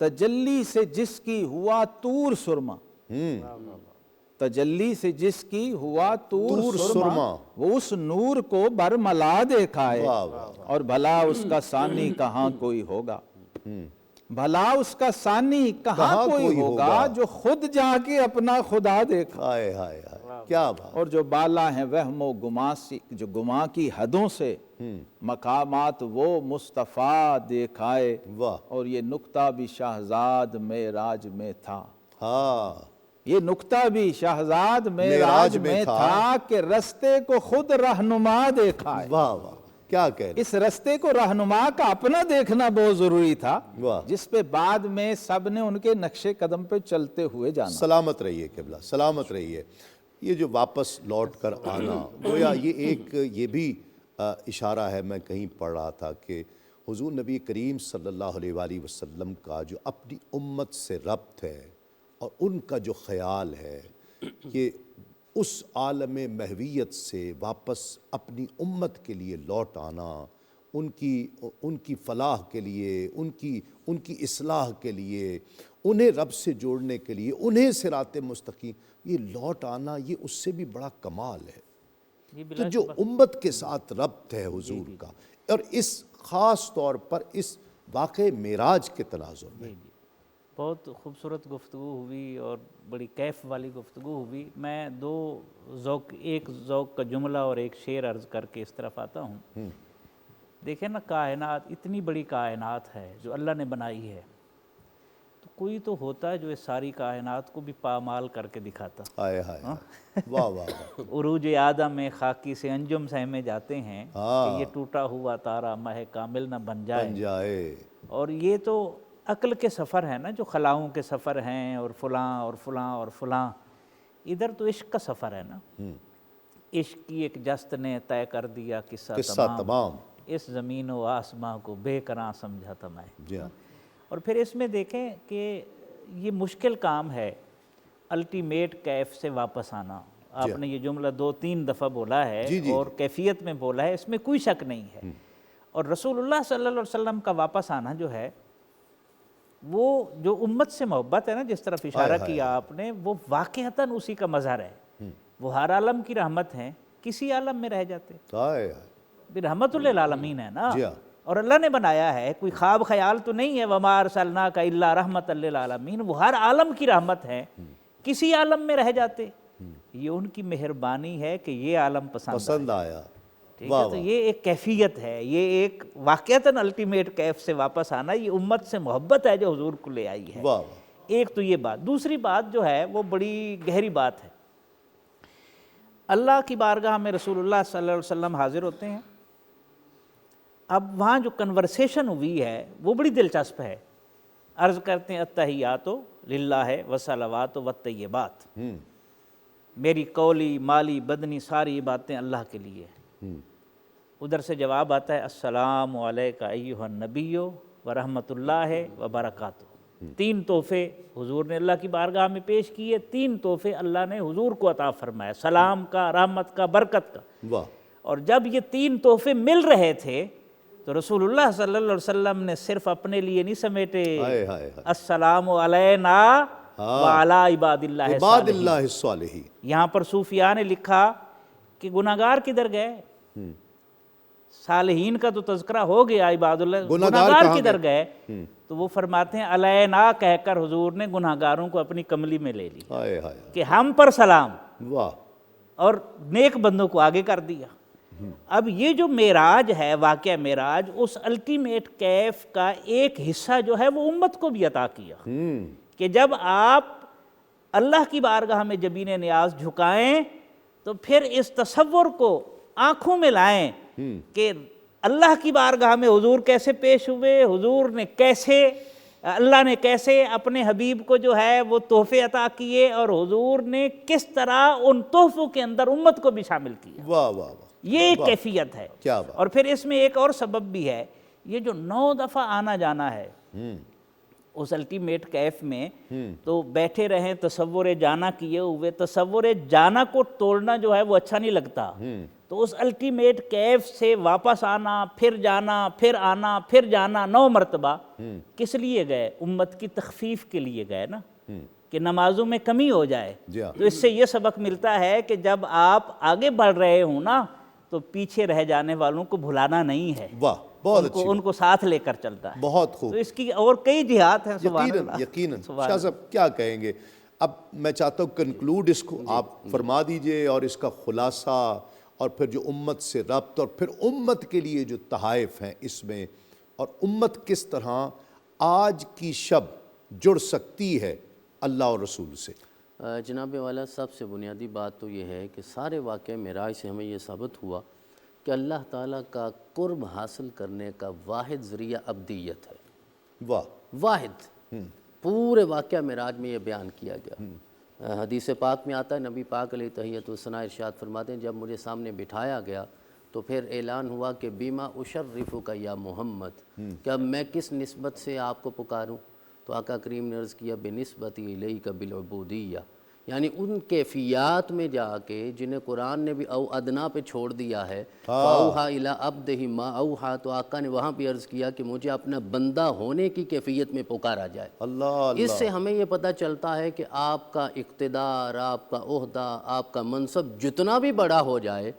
تجلی سے جس کی ہوا طور سرما، تجلی سے جس کی ہوا طور سرما، وہ اس نور کو برملا دیکھائے، اور بھلا اس کا ثانی کہاں کوئی ہوگا، بھلا اس کا ثانی کہاں کوئی ہوگا جو خود جا کے اپنا خدا دیکھا۔ ہائے ہائے ہائے کیا بات، اور جو بالا ہیں وہم و گماں سے، جو گماں کی حدوں سے مقامات وہ مصطفیٰ دیکھائے، واہ، اور یہ نکتہ بھی شہزاد معراج میں تھا، ہاں یہ نکتہ بھی شہزاد معراج میں تھا کہ رستے کو خود رہنما دیکھائے۔ واہ واہ کیا کہہ رہے، اس رستے کو رہنما کا اپنا دیکھنا بہت ضروری تھا، واہ، جس پہ بعد میں سب نے ان کے نقش قدم پہ چلتے ہوئے جانا۔ سلامت رہیے قبلہ، سلامت رہیے۔ یہ جو واپس لوٹ کر آنا، گویا یہ بھی اشارہ ہے، میں کہیں پڑھ رہا تھا کہ حضور نبی کریم صلی اللہ علیہ وآلہ وسلم کا جو اپنی امت سے ربط ہے اور ان کا جو خیال ہے کہ اس عالم محویت سے واپس اپنی امت کے لیے لوٹ آنا، ان کی فلاح کے لیے، ان کی اصلاح کے لیے، انہیں رب سے جوڑنے کے لیے، انہیں صراط مستقیم، یہ لوٹ آنا، یہ اس سے بھی بڑا کمال ہے۔ تو جو امت کے ساتھ ربط ہے حضور کا، اور اس خاص طور پر اس واقع معراج کے تناظر میں، بہت خوبصورت گفتگو ہوئی اور بڑی کیف والی گفتگو ہوئی۔ میں دو ذوق، ایک ذوق کا جملہ اور ایک شعر عرض کر کے اس طرف آتا ہوں۔ دیکھیں نا، کائنات، اتنی بڑی کائنات ہے جو اللہ نے بنائی ہے، تو کوئی تو ہوتا ہے جو اس ساری کائنات کو بھی پامال کر کے دکھاتا۔ ہائے ہائے واہ واہ واہ، عروج آدم میں خاکی سے انجم سہمے جاتے ہیں کہ یہ ٹوٹا ہوا تارا مہ کامل نہ بن جائے۔ اور یہ تو عقل کے سفر ہیں نا، جو خلاؤں کے سفر ہیں، اور فلاں اور فلاں اور فلاں، ادھر تو عشق کا سفر ہے نا۔ عشق کی ایک جست نے طے کر دیا قصہ تمام، اس زمین و آسماں کو بے کراں سمجھا تھا میں۔ اور پھر اس میں دیکھیں کہ یہ مشکل کام ہے، الٹیمیٹ کیف سے واپس آنا۔ آپ نے یہ جملہ 2-3 دفعہ بولا ہے اور کیفیت میں بولا ہے، اس میں کوئی شک نہیں ہے۔ اور رسول اللہ صلی اللہ علیہ وسلم کا واپس آنا جو ہے، وہ جو امت سے محبت ہے نا، جس طرف اشارہ کیا آپ نے، وہ واقعتاً اسی کا مظہر ہے۔ وہ ہر عالم کی رحمت ہیں، کسی عالم میں رہ جاتے، رحمت للعالمین ہے نا، اور اللہ نے بنایا ہے، کوئی خواب خیال تو نہیں ہے۔ وَمَا أَرْسَلْنَاكَ إِلَّا رَحْمَةً لِّلْعَالَمِينَ، وہ ہر عالم کی رحمت ہے، کسی عالم میں رہ جاتے، یہ ان کی مہربانی ہے کہ یہ عالم پسند آیا۔ ٹھیک ہے، تو یہ ایک کیفیت ہے، یہ ایک واقعتاً الٹیمیٹ کیف سے واپس آنا، یہ امت سے محبت ہے جو حضور کو لے آئی ہے۔ ایک تو یہ بات۔ دوسری بات جو ہے وہ بڑی گہری بات ہے۔ اللہ کی بارگاہ میں رسول اللہ صلی اللہ علیہ وسلم حاضر ہوتے ہیں، اب وہاں جو کنورسیشن ہوئی ہے وہ بڑی دلچسپ ہے۔ عرض کرتے ہیں التحیات للہ والصلوات والطیبات، میری قولی مالی بدنی ساری باتیں اللہ کے لیے۔ ادھر سے جواب آتا ہے السلام علیکہ ایھا النبی ورحمۃ اللہ وبرکاتہ۔ 3 تحفے حضور نے اللہ کی بارگاہ میں پیش کیے، 3 تحفے اللہ نے حضور کو عطا فرمایا، سلام کا، رحمت کا، برکت کا۔ اور جب یہ 3 تحفے مل رہے تھے تو رسول اللہ صلی اللہ علیہ وسلم نے صرف اپنے لیے نہیں سمیٹے، السلام علینا وعلی عباد اللہ الصالحین۔ یہاں پر صوفیاء نے لکھا کہ گناہگار کدھر گئے؟ صالحین کا تو تذکرہ ہو گیا، عباد اللہ، گناہگار کدھر گئے؟ تو وہ فرماتے ہیں علینا کہہ کر حضور نے گناہگاروں کو اپنی کملی میں لے لی کہ ہم پر سلام، اور نیک بندوں کو آگے کر دیا۔ اب یہ جو معراج ہے، واقعہ معراج، اس الٹیمیٹ کیف کا ایک حصہ جو ہے وہ امت کو بھی عطا کیا کہ جب آپ اللہ کی بارگاہ میں جبین نیاز جھکائیں تو پھر اس تصور کو آنکھوں میں لائیں کہ اللہ کی بارگاہ میں حضور کیسے پیش ہوئے، حضور نے کیسے، اللہ نے کیسے اپنے حبیب کو جو ہے وہ تحفے عطا کیے، اور حضور نے کس طرح ان تحفوں کے اندر امت کو بھی شامل کیا۔ یہ ایک کیفیت ہے۔ اور پھر اس میں ایک اور سبب بھی ہے، یہ جو 9 دفعہ آنا جانا ہے اس الٹیمیٹ کیف میں، تو بیٹھے رہیں تصور جانا کیے ہوئے، تصور جانا کو توڑنا جو ہے وہ اچھا نہیں لگتا، تو اس الٹیمیٹ کیف سے واپس آنا، پھر جانا، پھر آنا، پھر جانا 9 مرتبہ کس لیے گئے؟ امت کی تخفیف کے لیے گئے نا، کہ نمازوں میں کمی ہو جائے۔ جی ہاں۔ تو اس سے یہ سبق ملتا ہے کہ جب آپ آگے بڑھ رہے ہوں نا تو پیچھے رہ جانے والوں کو بھلانا نہیں ہے، واہ، بہت اچھی ان کو ساتھ لے کر چلتا ہے۔ بہت خوب۔ تو اس کی اور کئی جہات ہیں۔ سبحان یقیناً اللہ، یقیناً سبحان شاہ صاحب کیا کہیں گے؟ اب میں چاہتا ہوں کنکلوڈ اس کو آپ فرما دیجئے، اور اس کا خلاصہ، اور پھر جو امت سے ربط، اور پھر امت کے لیے جو تحائف ہیں اس میں، اور امت کس طرح آج کی شب جڑ سکتی ہے اللہ اور رسول سے۔ جناب والا، سب سے بنیادی بات تو یہ ہے کہ سارے واقعہ معراج سے ہمیں یہ ثابت ہوا کہ اللہ تعالیٰ کا قرب حاصل کرنے کا واحد ذریعہ عبدیت ہے۔ واہ، واحد، پورے واقعہ معراج میں یہ بیان کیا گیا۔ حدیث پاک میں آتا ہے، نبی پاک علیہ تحیۃ والثناء ارشاد فرماتے ہیں، جب مجھے سامنے بٹھایا گیا تو پھر اعلان ہوا کہ بیما اشرفک یا محمد، کہ اب میں کس نسبت سے آپ کو پکاروں؟ تو آقا کریم نے عرض کیا بنسبت الیک بالعبودیہ، یعنی ان کیفیات میں جا کے جنہیں قرآن نے بھی او ادنا پہ چھوڑ دیا ہے، فَأَوْحَا إِلَىٰ عَبْدِهِ مَا أَوْحَا، تو آقا نے وہاں بھی عرض کیا کہ مجھے اپنا بندہ ہونے کی کیفیت میں پکارا جائے۔ اللہ اس سے ہمیں یہ پتہ چلتا ہے کہ آپ کا اقتدار، آپ کا عہدہ، آپ کا منصب جتنا بھی بڑا ہو جائے،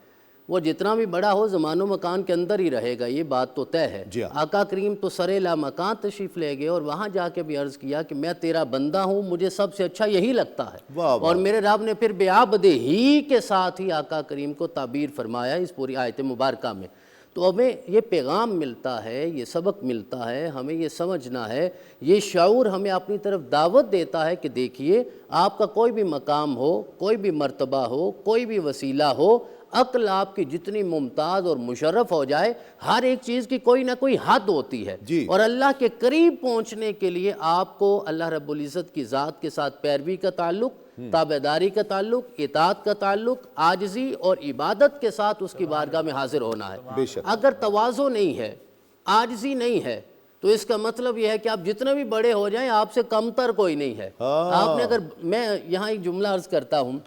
وہ جتنا بھی بڑا ہو زمان و مکان کے اندر ہی رہے گا، یہ بات تو طے ہے۔ آقا کریم تو سر لا مکان تشریف لے گئے، اور وہاں جا کے بھی عرض کیا کہ میں تیرا بندہ ہوں، مجھے سب سے اچھا یہی لگتا ہے۔ اور میرے رب نے پھر بعبدہ ہی کے ساتھ ہی آقا کریم کو تعبیر فرمایا اس پوری آیت مبارکہ میں۔ تو ہمیں یہ پیغام ملتا ہے، یہ سبق ملتا ہے، ہمیں یہ سمجھنا ہے، یہ شعور ہمیں اپنی طرف دعوت دیتا ہے کہ دیکھیے، آپ کا کوئی بھی مقام ہو، کوئی بھی مرتبہ ہو، کوئی بھی وسیلہ ہو، عقل آپ کی جتنی ممتاز اور مشرف ہو جائے، ہر ایک چیز کی کوئی نہ کوئی حد ہوتی ہے۔ اور اللہ کے قریب پہنچنے کے لیے آپ کو اللہ رب العزت کی ذات کے ساتھ پیروی کا تعلق، تابعداری کا تعلق، اطاعت کا تعلق، عاجزی اور عبادت کے ساتھ اس کی بارگاہ میں حاضر ہونا ہے۔ اگر تواضع نہیں ہے، عاجزی نہیں ہے، تو اس کا مطلب یہ ہے کہ آپ جتنے بھی بڑے ہو جائیں آپ سے کمتر کوئی نہیں ہے۔ آپ نے میں یہاں ایک جملہ عرض کرتا ہوں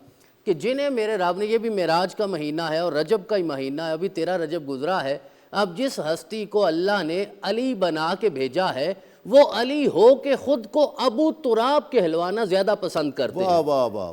کہ جنہیں میرے رب نے، یہ بھی معراج کا مہینہ ہے اور رجب کا ہی مہینہ ہے، ابھی 13 رجب گزرا ہے، اب جس ہستی کو اللہ نے علی بنا کے بھیجا ہے، وہ علی ہو کے خود کو ابو تراب کہلوانا زیادہ پسند کرتے ہیں۔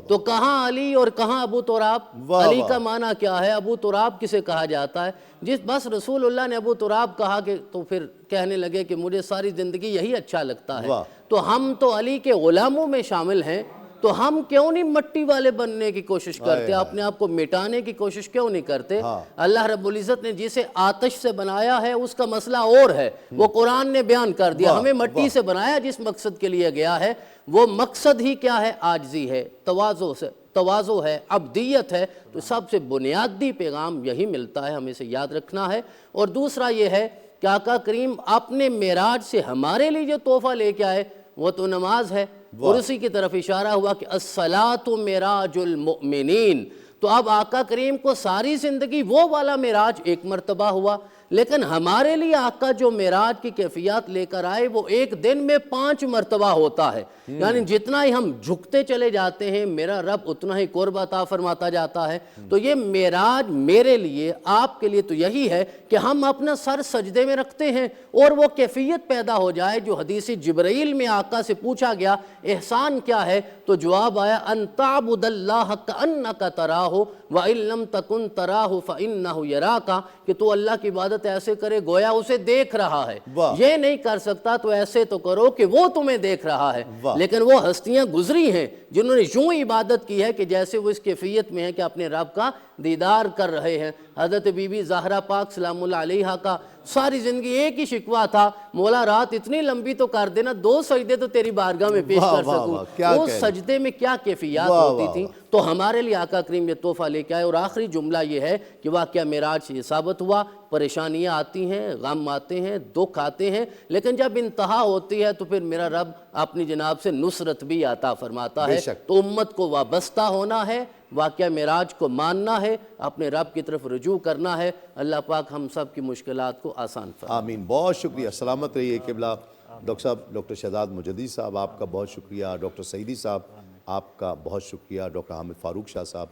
تو کہاں علی اور کہاں ابو تراب؟ علی کا معنی کیا ہے؟ ابو تراب کسے کہا جاتا ہے؟ بس رسول اللہ نے ابو تراب کہا کہ تو پھر کہنے لگے کہ مجھے ساری زندگی یہی اچھا لگتا ہے۔ تو ہم تو علی کے غلاموں میں شامل ہیں، تو ہم کیوں نہیں مٹی والے بننے کی کوشش کرتے، اپنے آپ کو مٹانے کی کوشش کیوں نہیں کرتے؟ اللہ رب العزت نے جسے آتش سے بنایا ہے اس کا مسئلہ اور ہے، وہ قرآن نے بیان کر دیا۔ ہمیں مٹی سے بنایا جس مقصد کے لیے گیا ہے، وہ مقصد ہی کیا ہے؟ عاجزی ہے، تواضع ہے، عبدیت ہے۔ تو سب سے بنیادی پیغام یہی ملتا ہے، ہمیں اسے یاد رکھنا ہے۔ اور دوسرا یہ ہے کہ آقا کریم اپنے معراج سے ہمارے لیے جو تحفہ لے کے آئے وہ تو نماز ہے، اور اسی کی طرف اشارہ ہوا کہ الصلاۃ معراج المؤمنین۔ تو اب آقا کریم کو ساری زندگی وہ والا معراج ایک مرتبہ ہوا، لیکن ہمارے لیے آقا جو معراج کی کیفیات لے کر آئے وہ ایک دن میں 5 مرتبہ ہوتا ہے۔ یعنی جتنا ہی ہم جھکتے چلے جاتے ہیں میرا رب اتنا ہی قرب عطا فرماتا جاتا ہے۔ تو یہ معراج میرے لیے، آپ کے لیے تو یہی ہے کہ ہم اپنا سر سجدے میں رکھتے ہیں اور وہ کیفیت پیدا ہو جائے جو حدیث جبرائیل میں آقا سے پوچھا گیا احسان کیا ہے، تو جواب آیا ان تعبد اللہ کأنک تراہ وَإِن لَمْ تَكُنْ تَرَاهُ فَإِنَّهُ يَرَاكَ، کہ تو اللہ کی عبادت ایسے کرے گویا اسے دیکھ رہا ہے۔ یہ نہیں کر سکتا تو ایسے تو کرو کہ وہ تمہیں دیکھ رہا ہے۔ لیکن وہ ہستیاں گزری ہیں جنہوں نے یوں عبادت کی ہے کہ جیسے وہ اس کیفیت میں ہے کہ اپنے رب کا دیدار کر رہے ہیں۔ حضرت بی بی زہرا پاک سلام اللہ علیہا کا ساری زندگی ایک ہی شکوہ تھا، مولا رات اتنی لمبی تو کر دینا 2 سجدے تو تیری بارگاہ میں پیش کر سکوں۔ وہ سجدے میں کیا کیفیات ہوتی تھیں۔ تو ہمارے لیے آقا کریم یہ تحفہ لے کے آئے۔ اور آخری جملہ یہ ہے کہ واقعہ معراج سے یہ ثابت ہوا، پریشانیاں آتی ہیں، غم آتے ہیں، دکھ آتے ہیں، لیکن جب انتہا ہوتی ہے تو پھر میرا رب اپنی جناب سے نصرت بھی عطا فرماتا ہے۔ تو امت کو وابستہ ہونا ہے، واقعہ معراج کو ماننا ہے، اپنے رب کی طرف رجوع کرنا ہے۔ اللہ پاک ہم سب کی مشکلات کو آسان فرمائے۔ آمین، بہت شکریہ، سلامت رہیے قبلہ۔ ڈاکٹر صاحب، ڈاکٹر شہزاد مجدی صاحب آپ کا بہت شکریہ، ڈاکٹر سعیدی صاحب آپ کا بہت شکریہ، ڈاکٹر حامد فاروق شاہ صاحب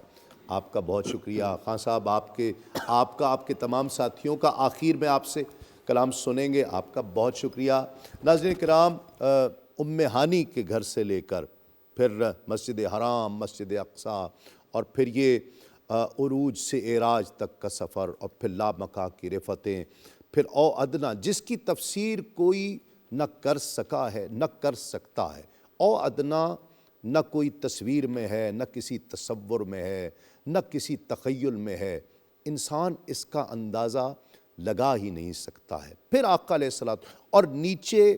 آپ کا بہت شکریہ خان صاحب، آپ کے تمام ساتھیوں کا آخر میں آپ سے کلام سنیں گے، آپ کا بہت شکریہ۔ ناظرین کرام، ام ہانی کے گھر سے لے کر پھر مسجد حرام، مسجد اقصیٰ، اور پھر یہ عروج سے اعراج تک کا سفر، اور پھر لامکاں کی رفتیں، پھر او ادنا جس کی تفسیر کوئی نہ کر سکا ہے نہ کر سکتا ہے۔ او ادنا نہ کوئی تصویر میں ہے، نہ کسی تصور میں ہے، نہ کسی تخیل میں ہے، انسان اس کا اندازہ لگا ہی نہیں سکتا ہے۔ پھر آقا علیہ الصلوۃ، اور نیچے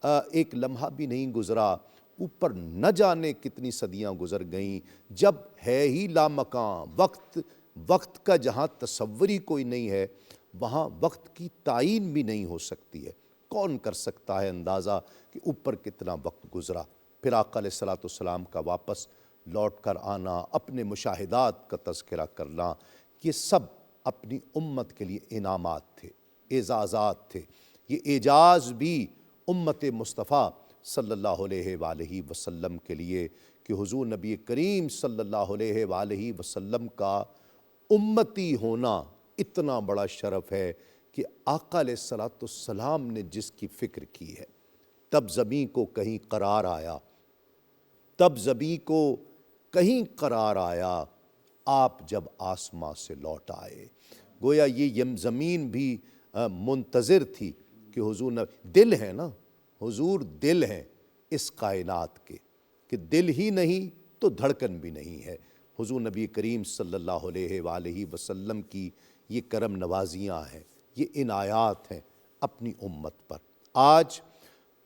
ایک لمحہ بھی نہیں گزرا، اوپر نہ جانے کتنی صدیاں گزر گئیں، جب ہے ہی لامکاں، وقت کا جہاں تصور ہی کوئی نہیں ہے، وہاں وقت کی تعین بھی نہیں ہو سکتی ہے۔ کون کر سکتا ہے اندازہ کہ اوپر کتنا وقت گزرا؟ پھر آقا علیہ الصلوۃ والسلام کا واپس لوٹ کر آنا، اپنے مشاہدات کا تذکرہ کرنا، یہ سب اپنی امت کے لیے انعامات تھے، اعزازات تھے۔ یہ اعجاز بھی امت مصطفیٰ صلی اللہ علیہ وآلہ وسلم کے لیے کہ حضور نبی کریم صلی اللہ علیہ وآلہ وسلم کا امتی ہونا اتنا بڑا شرف ہے کہ آقا علیہ الصلوۃ والسلام نے جس کی فکر کی ہے، تب زمین کو کہیں قرار آیا، تب زمین کو کہیں قرار آیا آپ جب آسماں سے لوٹ آئے۔ گویا یہ زمین بھی منتظر تھی کہ حضور دل ہے نا، حضور دل ہیں اس کائنات کے، کہ دل ہی نہیں تو دھڑکن بھی نہیں ہے۔ حضور نبی کریم صلی اللہ علیہ وآلہ وسلم کی یہ کرم نوازیاں ہیں، یہ عنایات ہیں اپنی امت پر۔ آج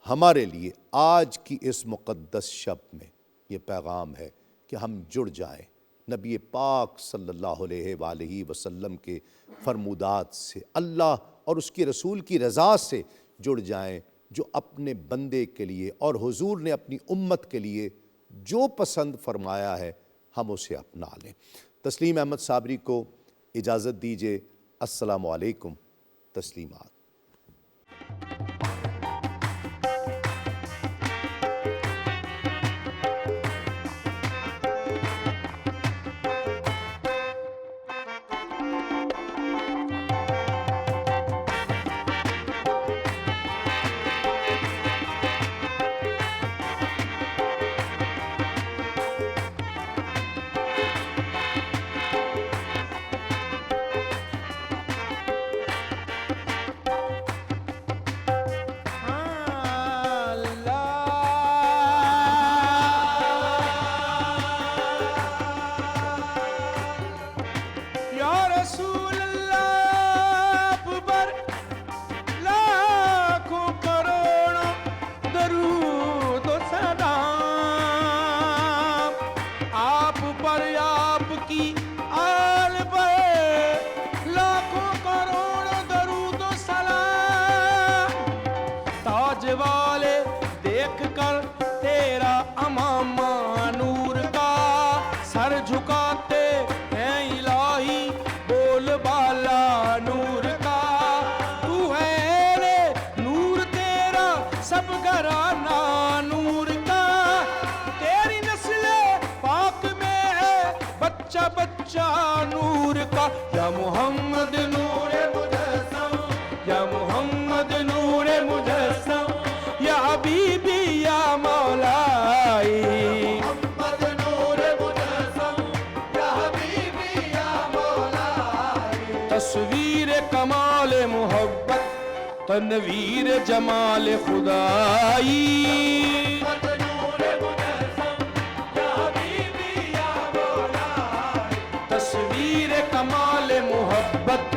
ہمارے لیے آج کی اس مقدس شب میں یہ پیغام ہے کہ ہم جڑ جائیں نبی پاک صلی اللہ علیہ وآلہ وسلم کے فرمودات سے، اللہ اور اس کے رسول کی رضا سے جڑ جائیں، جو اپنے بندے کے لیے اور حضور نے اپنی امت کے لیے جو پسند فرمایا ہے ہم اسے اپنا لیں۔ تسلیم احمد صابری کو اجازت دیجیے۔ السلام علیکم۔ تسلیمات۔ نور کا یا محمد نور مجسم، یا محمد نور مجسم، یا حبیبی یا مولائی، محمد نور مجسم، یا حبیبی یا مولائی، تصویر کمال محبت، تنویر جمال خدائی، کمال محبت،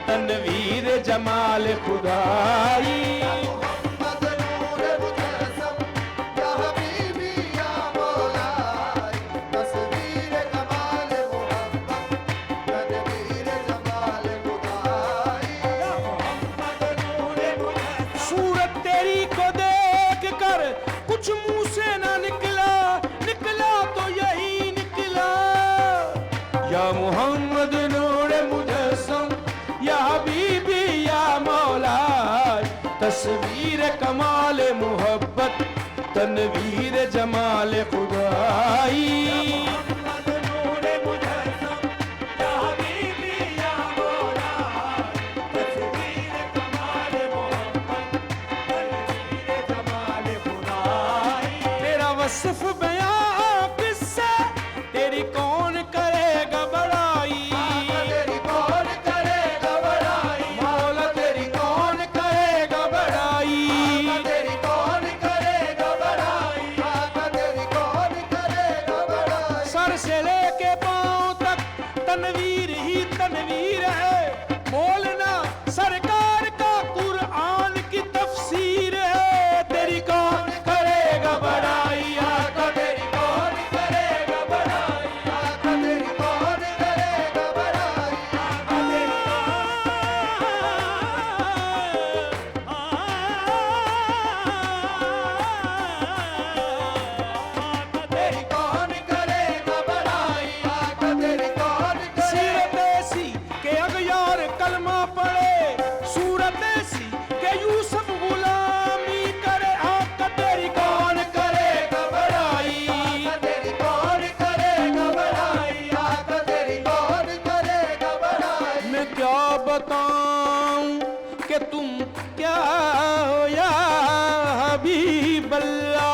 تنویر جمال خدائی، محمد نور مجسم، یا حبیبی یا مولائی، تصویر کمال محبت، تنویر جمال خدائی، محمد نور مجسم۔ صورت تیری کو دیکھ کر کچھ منہ سے نہ نکلا، نکلا تو یہی نکلا، یا محمد نور مجسم، یا حبیبی یا مولائی، تصویر کمال محبت، تنویر جمال خدائی، محمد نور مجسم، سرکار کا قرآن کی تفسیر ہے، تیری کون کرے گا بڑائی آقا، تیری کون کرے گا بڑائی آقا، تیری کون کرے گا بڑائی آقا، تیری کون کرے گا بڑائی آقا، تیری کون سیرت ایسی کہ اغیار کلمہ پڑھے، صورت ایسی کہ یوسف غلامی کرے، آقا تیری کون کرے گا بڑائی، آقا تیری کون کرے گا بڑائی، آقا تیری کون کرے گا بڑائی۔ میں کیا بتاؤں کہ تم کیا ہو یا حبیب اللہ،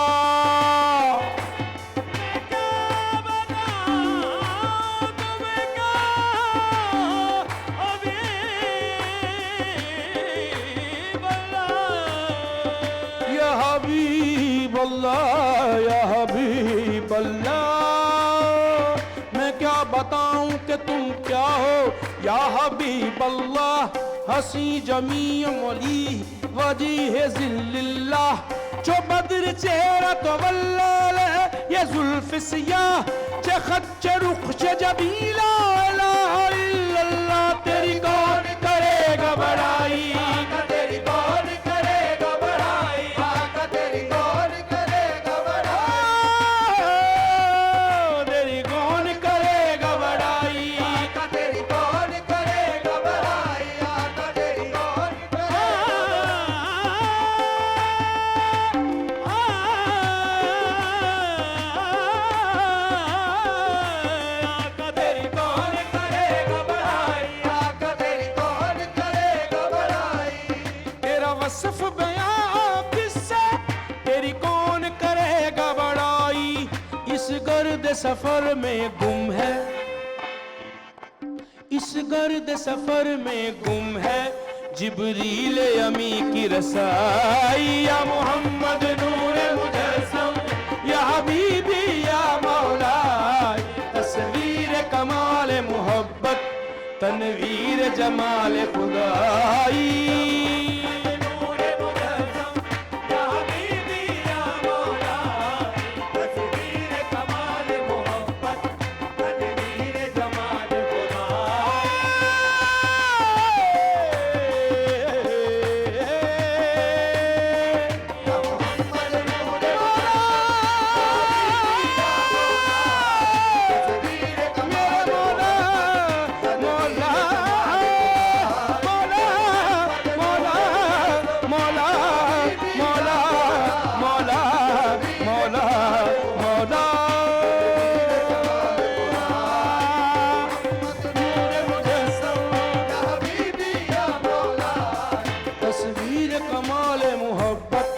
یا حبیب اللہ یا حبیب اللہ، میں کیا بتاؤں کہ تم کیا ہو یا حبیب اللہ، حسی جمیع ولی وجیہ ذل اللہ، جو بدر چہرہ تو واللہ یہ زلف سیاہ، چہ خط چہ رخ چہ جبی لا الہ الا اللہ، تیری کون کرے گا بڑائی، آقا تیری کون کرے گا بڑائی، آقا تیری کون کرے گا بڑائی، تیری کون کرے گا بڑائی، آقا تیری کون کرے گا بڑائی، آقا تیری کون کرے آقا تیری کون کرے گا بڑائی، آقا تیری کون کرے گا بڑائی، تیرا وصف بیان کس سے، تیری کون کرے گا بڑائی، اس گرد سفر میں گم ہے، اس گرد سفر میں گم ہے جبریل امی کی رسائی، یا محمد نور مجسم یا حبیبی یا مولا، تصویر کمال محبت تنویر جمال خدائی، نور مجسم یا حبیبی یا مولا، تصویر کمال محبت تنویر جمال خدائی، یا محمد نور تصویر کمال مولا، مولا مولا مولا مولا مولا مولا مولا مولا، نور مجسم یا حبیبی یا مولا، تصویر کمال محبت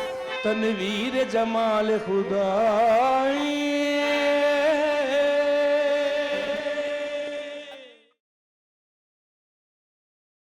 تنویر جمال خدائی۔